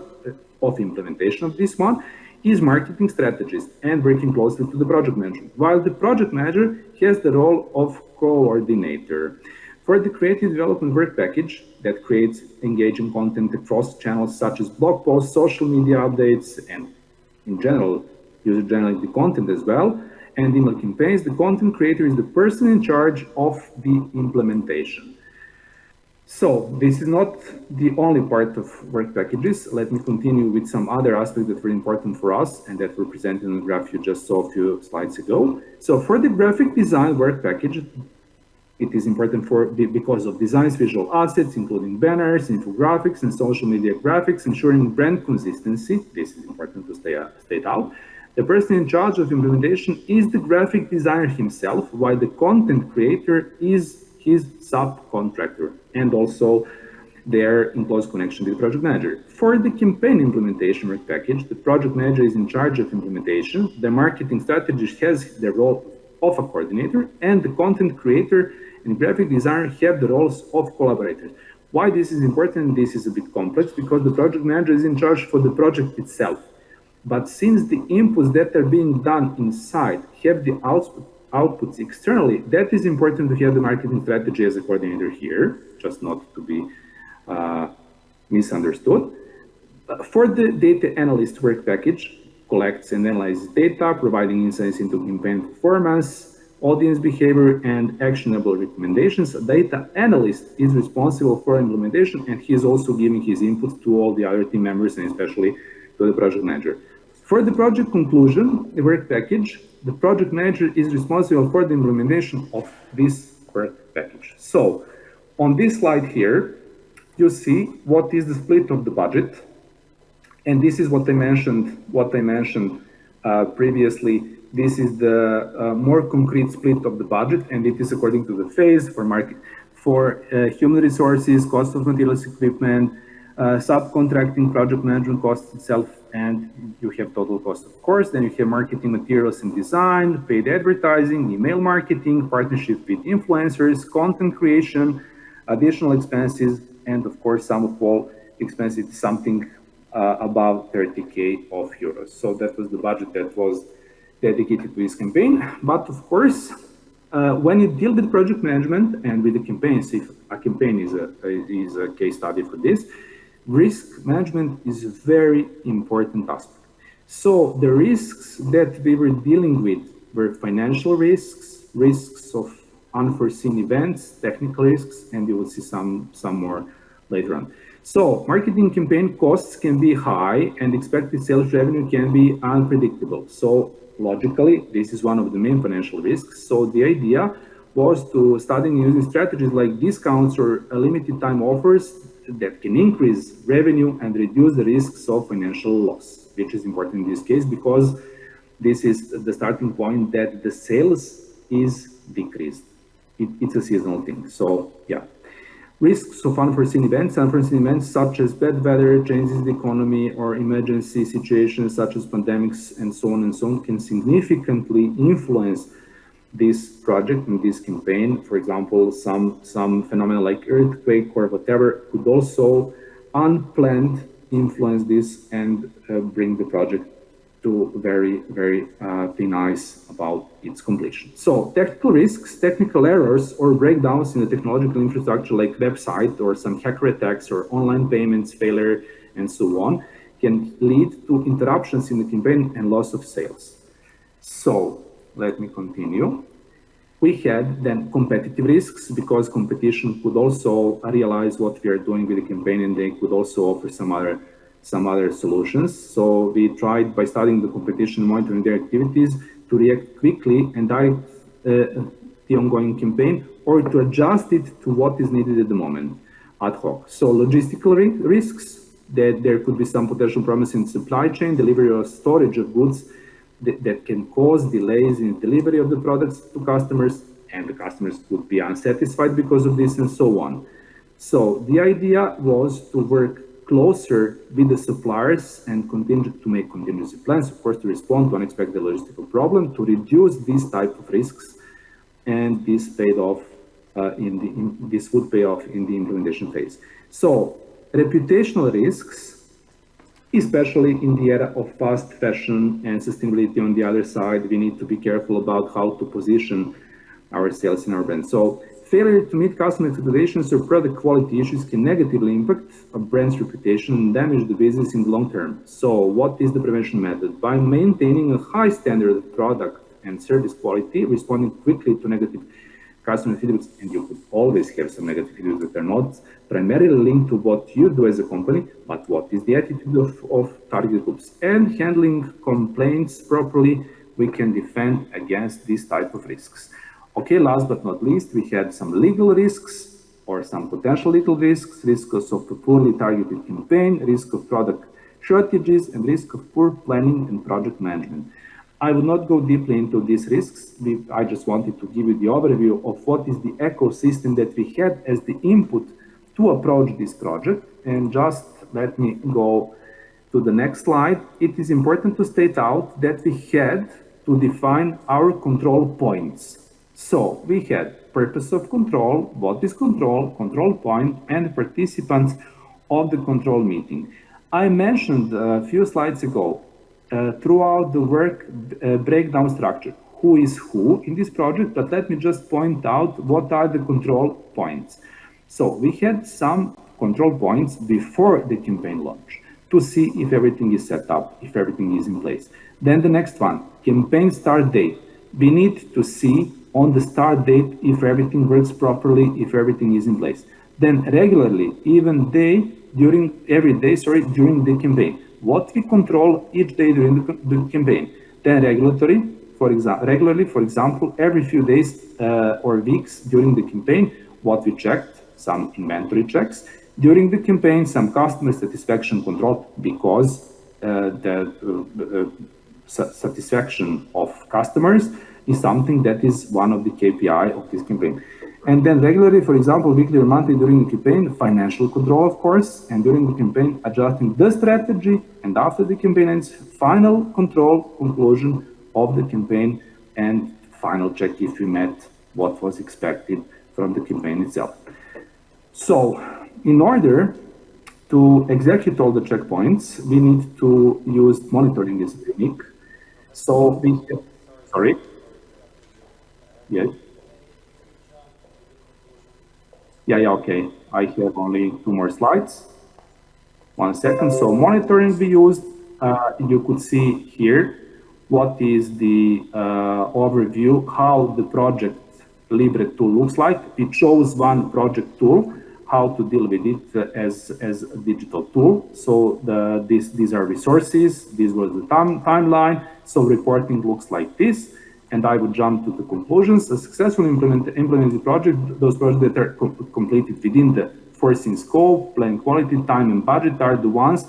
[SPEAKER 6] of implementation of this one is marketing strategist and working closely to the project manager, while the project manager has the role of coordinator. For the creative development work package that creates engaging content across channels such as blog posts, social media updates, and in general, user-generated the content as well, and email campaigns, the content creator is the person in charge of the implementation. So this is not the only part of work packages. Let me continue with some other aspects that were important for us and that were presented in the graph you just saw a few slides ago. So for the graphic design work package, it is important because of designs, visual assets, including banners, infographics, and social media graphics, ensuring brand consistency. This is important to state out. The person in charge of implementation is the graphic designer himself, while the content creator is his subcontractor, and also they're in close connection with the project manager. For the campaign implementation work package, the project manager is in charge of implementation, the marketing strategist has the role of a coordinator, and the content creator and graphic designer have the roles of collaborators. Why this is important? This is a bit complex because the project manager is in charge for the project itself. But since the inputs that are being done inside have the outputs externally, that is important to have the marketing strategy as a coordinator here, just not to be misunderstood. For the data analyst work package, collects and analyzes data, providing insights into campaign performance, audience behavior, and actionable recommendations. A data analyst is responsible for implementation, and he is also giving his inputs to all the other team members, and especially to the project manager. For the project conclusion, the work package, the project manager is responsible for the implementation of this work package. So on this slide here, you see what is the split of the budget. And this is what I mentioned previously. This is the more concrete split of the budget, and it is according to the phase for human resources, cost of materials, equipment, subcontracting, project management costs itself, and you have total cost, of course. Then you have marketing materials and design, paid advertising, email marketing, partnership with influencers, content creation, additional expenses, and of course, sum of all expenses, something above 30K of euros. So that was the budget that was dedicated to this campaign. But of course, when you deal with project management and with the campaigns, if a campaign is a case study for this, risk management is a very important aspect. So the risks that we were dealing with were financial risks, risks of unforeseen events, technical risks, and you will see some more later on. So marketing campaign costs can be high and expected sales revenue can be unpredictable. So logically, this is one of the main financial risks. So the idea was to start using strategies like discounts or limited time offers that can increase revenue and reduce the risks of financial loss, which is important in this case because this is the starting point that the sales is decreased. It's a seasonal thing. So yeah. Risks of unforeseen events such as bad weather, changes in the economy, or emergency situations such as pandemics and so on can significantly influence this project and this campaign. For example, some phenomena like earthquake or whatever could also unplanned influence this and bring the project to very thin ice about its completion. So technical risks, technical errors or breakdowns in the technological infrastructure like website or some hacker attacks or online payments failure and so on can lead to interruptions in the campaign and loss of sales. So let me continue. We had then competitive risks because competition could also realize what we are doing with the campaign and they could also offer some other solutions. So we tried by studying the competition, monitoring their activities to react quickly and direct the ongoing campaign or to adjust it to what is needed at the moment ad hoc. So logistical risks, that there could be some potential problems in supply chain, delivery or storage of goods that can cause delays in delivery of the products to customers, and the customers could be unsatisfied because of this and so on. So the idea was to work closer with the suppliers and to make contingency plans, of course, to respond to unexpected logistical problem, to reduce these type of risks, and this paid off this would pay off in the implementation phase. So reputational risks, especially in the era of fast fashion and sustainability on the other side, we need to be careful about how to position ourselves in our brand. So failure to meet customer expectations or product quality issues can negatively impact a brand's reputation and damage the business in the long term. So what is the prevention method? By maintaining a high standard of product and service quality, responding quickly to negative customer feedbacks, and you could always have some negative feedbacks that are not primarily linked to what you do as a company, but what is the attitude of target groups. And handling complaints properly, we can defend against these type of risks. Okay, last but not least, we had some legal risks or some potential legal risks, risks of a poorly targeted campaign, risk of product shortages, and risk of poor planning and project management. I will not go deeply into these risks. I just wanted to give you the overview of what is the ecosystem that we had as the input to approach this project. And just let me go to the next slide. It is important to state out that we had to define our control points. So we had purpose of control, what is control, control point, and participants of the control meeting. I mentioned a few slides ago throughout the work breakdown structure, who is who in this project, but let me just point out what are the control points. So we had some control points before the campaign launch to see if everything is set up, if everything is in place. Then the next one, campaign start date. We need to see on the start date if everything works properly, if everything is in place. Then regularly, even during the campaign, what we control each day during the campaign. Then regularly, for example, every few days or weeks during the campaign, what we checked, some inventory checks. During the campaign, some customer satisfaction control, because the satisfaction of customers is something that is one of the KPI of this campaign. And then regularly, for example, weekly or monthly during the campaign, financial control, of course, and during the campaign, adjusting the strategy, and after the campaign ends, final control, conclusion of the campaign, and final check if we met what was expected from the campaign itself. So, in order to execute all the checkpoints, we need to use monitoring as a technique. So, sorry? Yes. Yeah, okay. I have only 2 more slides. 1 second. So monitoring we used, you could see here what is the overview, how the project Libre tool looks like. We chose one project tool, how to deal with it as a digital tool. So these are resources, this was the timeline, so reporting looks like this. And I would jump to the conclusions. A successfully implemented project, those projects that are completed within the foreseen scope, plan quality, time and budget are the ones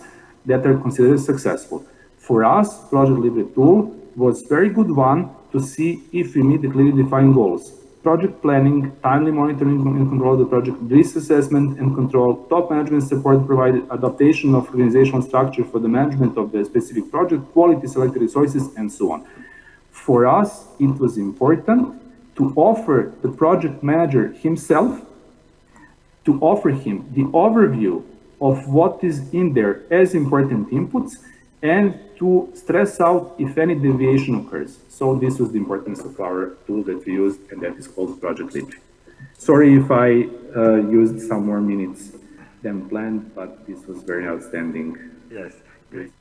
[SPEAKER 6] that are considered successful. For us, Project Libre tool was very good one to see if we meet the clearly defined goals. Project planning, timely monitoring and control of the project, risk assessment and control, top management support provided, adaptation of organizational structure for the management of the specific project, quality selected resources, and so on. For us, it was important to offer the project manager himself, to offer him the overview of what is in there as important inputs, and to stress out if any deviation occurs. So this was the importance of our tool that we used, and that is called Project Libre. Sorry if I used some more minutes than planned, but this was very outstanding.
[SPEAKER 1] Yes, great.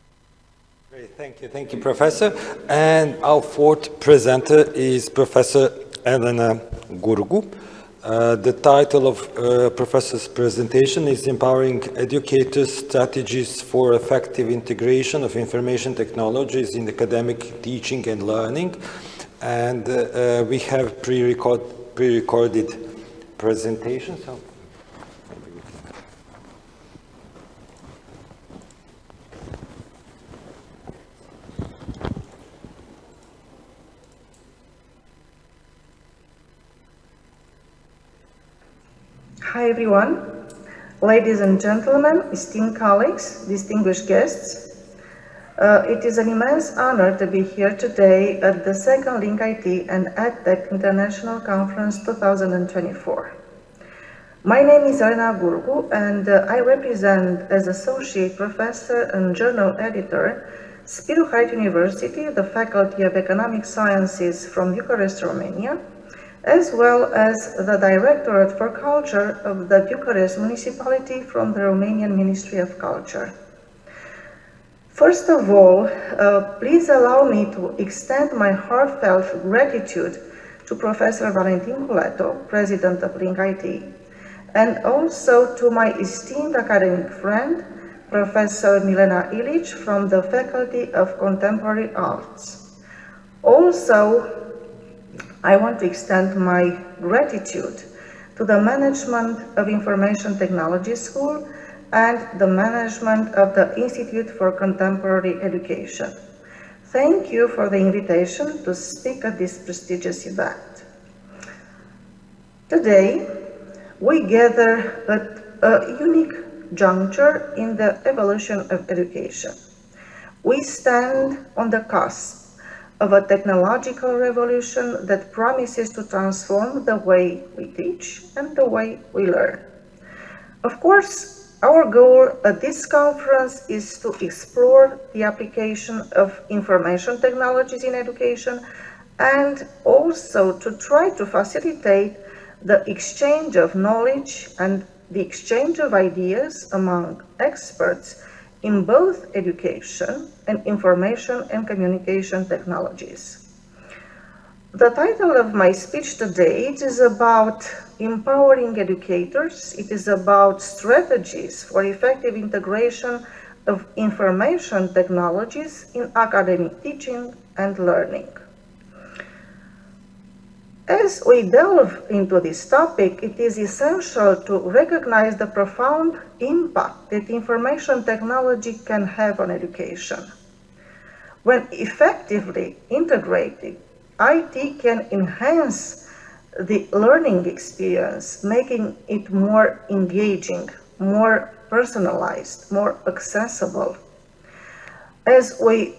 [SPEAKER 1] Great, thank you, Professor. And our fourth presenter is Professor Elena Gurgu. The title of Professor's presentation is Empowering Educators' Strategies for Effective Integration of Information Technologies in Academic Teaching and Learning. And we have pre-recorded presentation. So maybe we can...
[SPEAKER 2] Hi everyone, ladies and gentlemen, esteemed colleagues, distinguished guests. It is an immense honor to be here today at the second Link IT and EdTech International Conference 2024. My name is Elena Gurgu and I represent as Associate Professor and Journal Editor Spirit University, the Faculty of Economic Sciences from Bucharest, Romania, as well as the Directorate for Culture of the Bucharest Municipality from the Romanian Ministry of Culture. First of all, please allow me to extend my heartfelt gratitude to Professor Valentin Culeto, President of Link IT, and also to my esteemed academic friend, Professor Milena Ilic from the Faculty of Contemporary Arts. Also, I want to extend my gratitude to the management of Information Technology School and the management of the Institute for Contemporary Education. Thank you for the invitation to speak at this prestigious event. Today, we gather at a unique juncture in the evolution of education. We stand on the cusp of a technological revolution that promises to transform the way we teach and the way we learn. Of course, our goal at this conference is to explore the application of information technologies in education and also to try to facilitate the exchange of knowledge and the exchange of ideas among experts in both education and information and communication technologies. The title of my speech today is about empowering educators. It is about strategies for effective integration of information technologies in academic teaching and learning. As we delve into this topic, it is essential to recognize the profound impact that information technology can have on education. When effectively integrated, IT can enhance the learning experience, making it more engaging, more personalized, more accessible. As we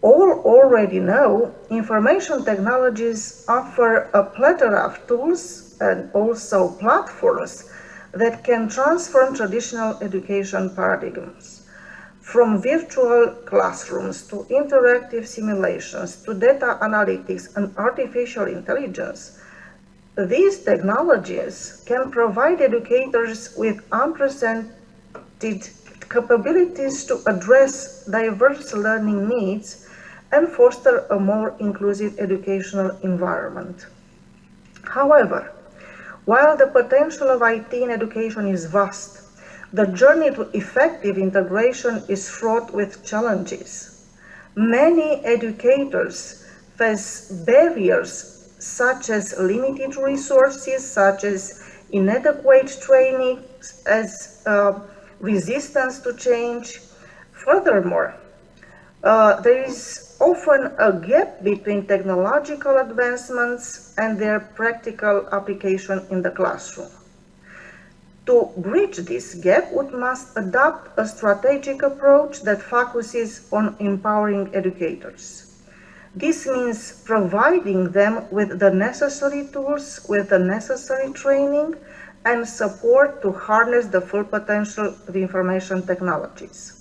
[SPEAKER 2] all already know, information technologies offer a plethora of tools and also platforms that can transform traditional education paradigms. From virtual classrooms to interactive simulations to data analytics and artificial intelligence, these technologies can provide educators with unprecedented capabilities to address diverse learning needs
[SPEAKER 7] and foster a more inclusive educational environment. However, while the potential of IT in education is vast, the journey to effective integration is fraught with challenges. Many educators face barriers such as limited resources, such as inadequate training, as resistance to change. Furthermore, there is often a gap between technological advancements and their practical application in the classroom. To bridge this gap, we must adopt a strategic approach that focuses on empowering educators. This means providing them with the necessary tools, with the necessary training, and support to harness the full potential of information technologies.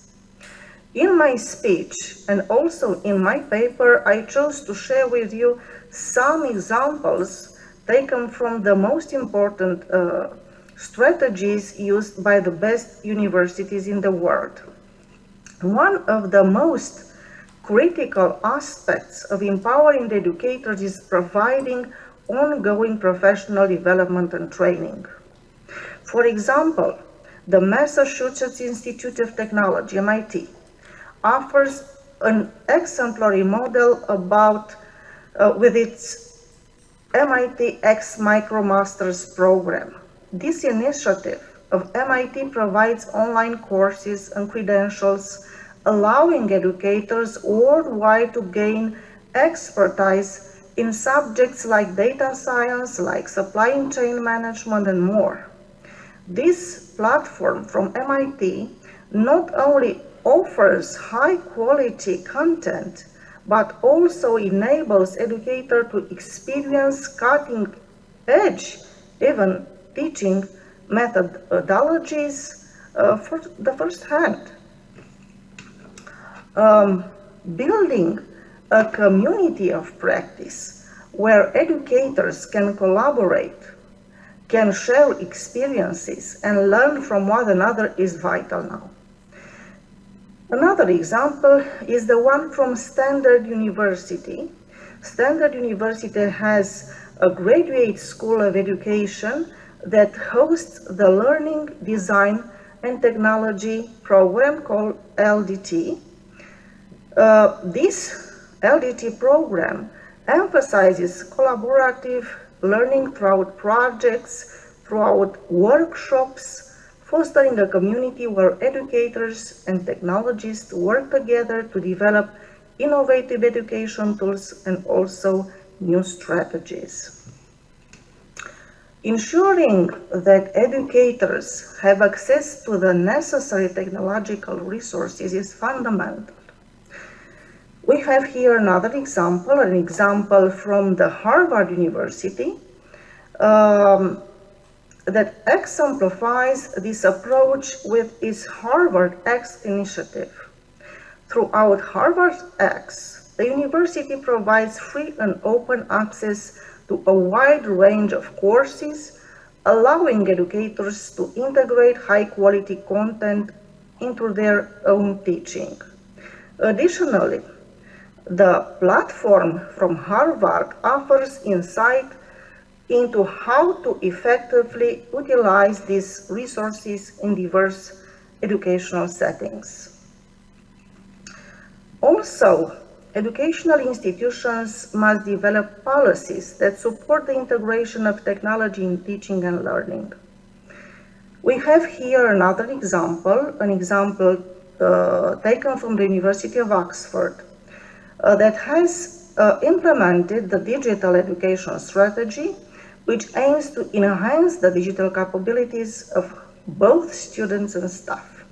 [SPEAKER 7] In my speech and also in my paper, I chose to share with you some examples taken from the most important strategies used by the best universities in the world. One of the most critical aspects of empowering the educators is providing ongoing professional development and training. For example, the Massachusetts Institute of Technology, MIT, offers an exemplary model with its MIT X MicroMasters program. This initiative of MIT provides online courses and credentials, allowing educators worldwide to gain expertise in subjects like data science, like supply chain management, and more. This platform from MIT not only offers high-quality content, but also enables educators to experience cutting-edge, even teaching methodologies for the first hand. Building a community of practice where educators can collaborate, can share experiences, and learn from one another is vital now. Another example is the one from Stanford University. Stanford University has a graduate school of education that hosts the Learning, Design, and Technology program called LDT. This LDT program emphasizes collaborative learning throughout projects, throughout workshops, fostering a community where educators and technologists work together to develop innovative education tools and also new strategies. Ensuring that educators have access to the necessary technological resources is fundamental. We have here another example, an example from the Harvard University that exemplifies this approach with its Harvard X initiative. Throughout Harvard X, the university provides free and open access to a wide range of courses, allowing educators to integrate high-quality content into their own teaching. Additionally, the platform from Harvard offers insight into how to effectively utilize these resources in diverse educational settings. Also, educational institutions must develop policies that support the integration of technology in teaching and learning. We have here another example, taken from the University of Oxford, that has implemented the digital education strategy, which aims to enhance the digital capabilities of both students and staff.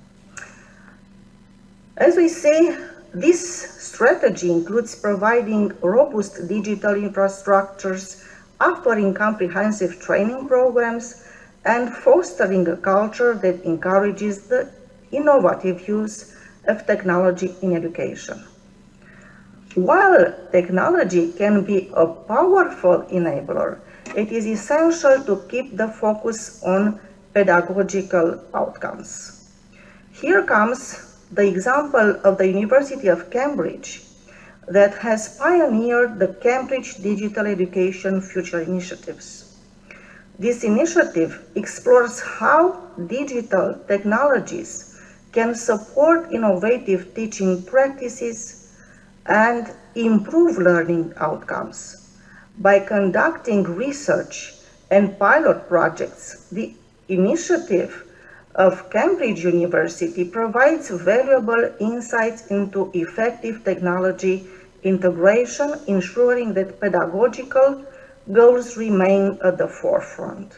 [SPEAKER 7] As we see, this strategy includes providing robust digital infrastructures, offering comprehensive training programs, and fostering a culture that encourages the innovative use of technology in education. While technology can be a powerful enabler, it is essential to keep the focus on pedagogical outcomes. Here comes the example of the University of Cambridge that has pioneered the Cambridge Digital Education Future Initiatives. This initiative explores how digital technologies can support innovative teaching practices and improve learning outcomes. By conducting research and pilot projects, the initiative of Cambridge University provides valuable insights into effective technology integration, ensuring that pedagogical goals remain at the forefront.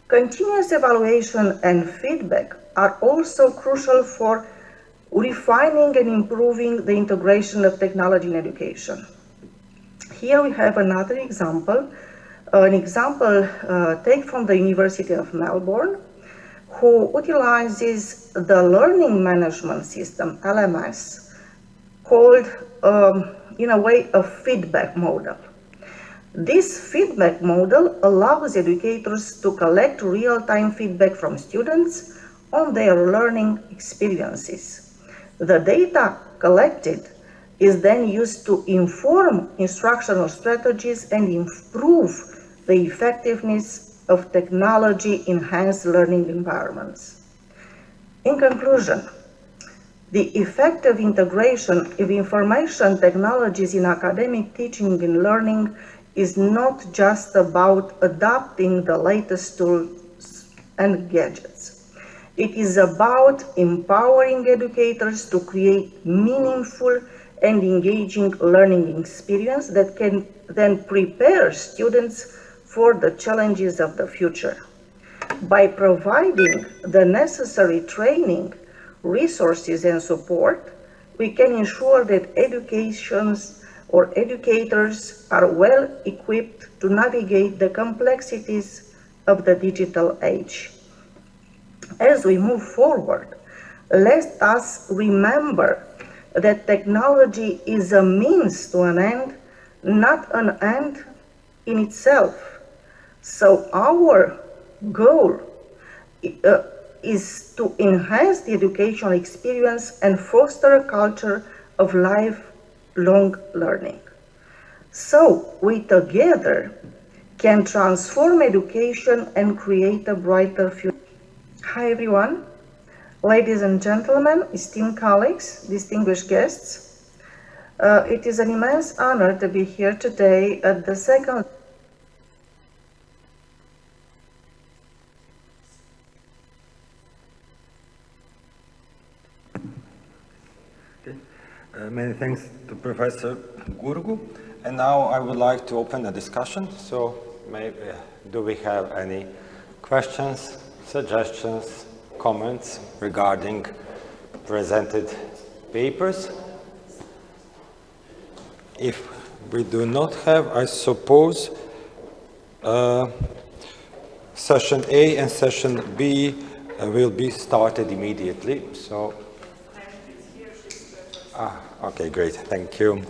[SPEAKER 7] Continuous evaluation and feedback are also crucial for refining and improving the integration of technology in education. Here we have another example, taken from the University of Melbourne, who utilizes the learning management system, LMS, called, in a way, a feedback model. This feedback model allows educators to collect real-time feedback from students on their learning experiences. The data collected is then used to inform instructional strategies and improve the effectiveness of technology-enhanced learning environments. In conclusion, the effective integration of information technologies in academic teaching and learning is not just about adopting the latest tools and gadgets. It is about empowering educators to create meaningful and engaging learning experience that can then prepare students for the challenges of the future. By providing the necessary training, resources, and support, we can ensure that educators are well equipped to navigate the complexities of the digital age. As we move forward, let us remember that technology is a means to an end, not an end in itself. So our goal is to enhance the educational experience and foster a culture of lifelong learning. So we together can transform education and create a brighter future. Hi everyone, ladies and gentlemen, esteemed colleagues, distinguished guests. It is an immense honor to be here today at the second
[SPEAKER 1] Many thanks to Professor Gurgu. And now I would like to open a discussion. So do we have any questions, suggestions, comments regarding presented papers? If we do not have, I suppose session A and session B will be started immediately. So, okay, great, thank you.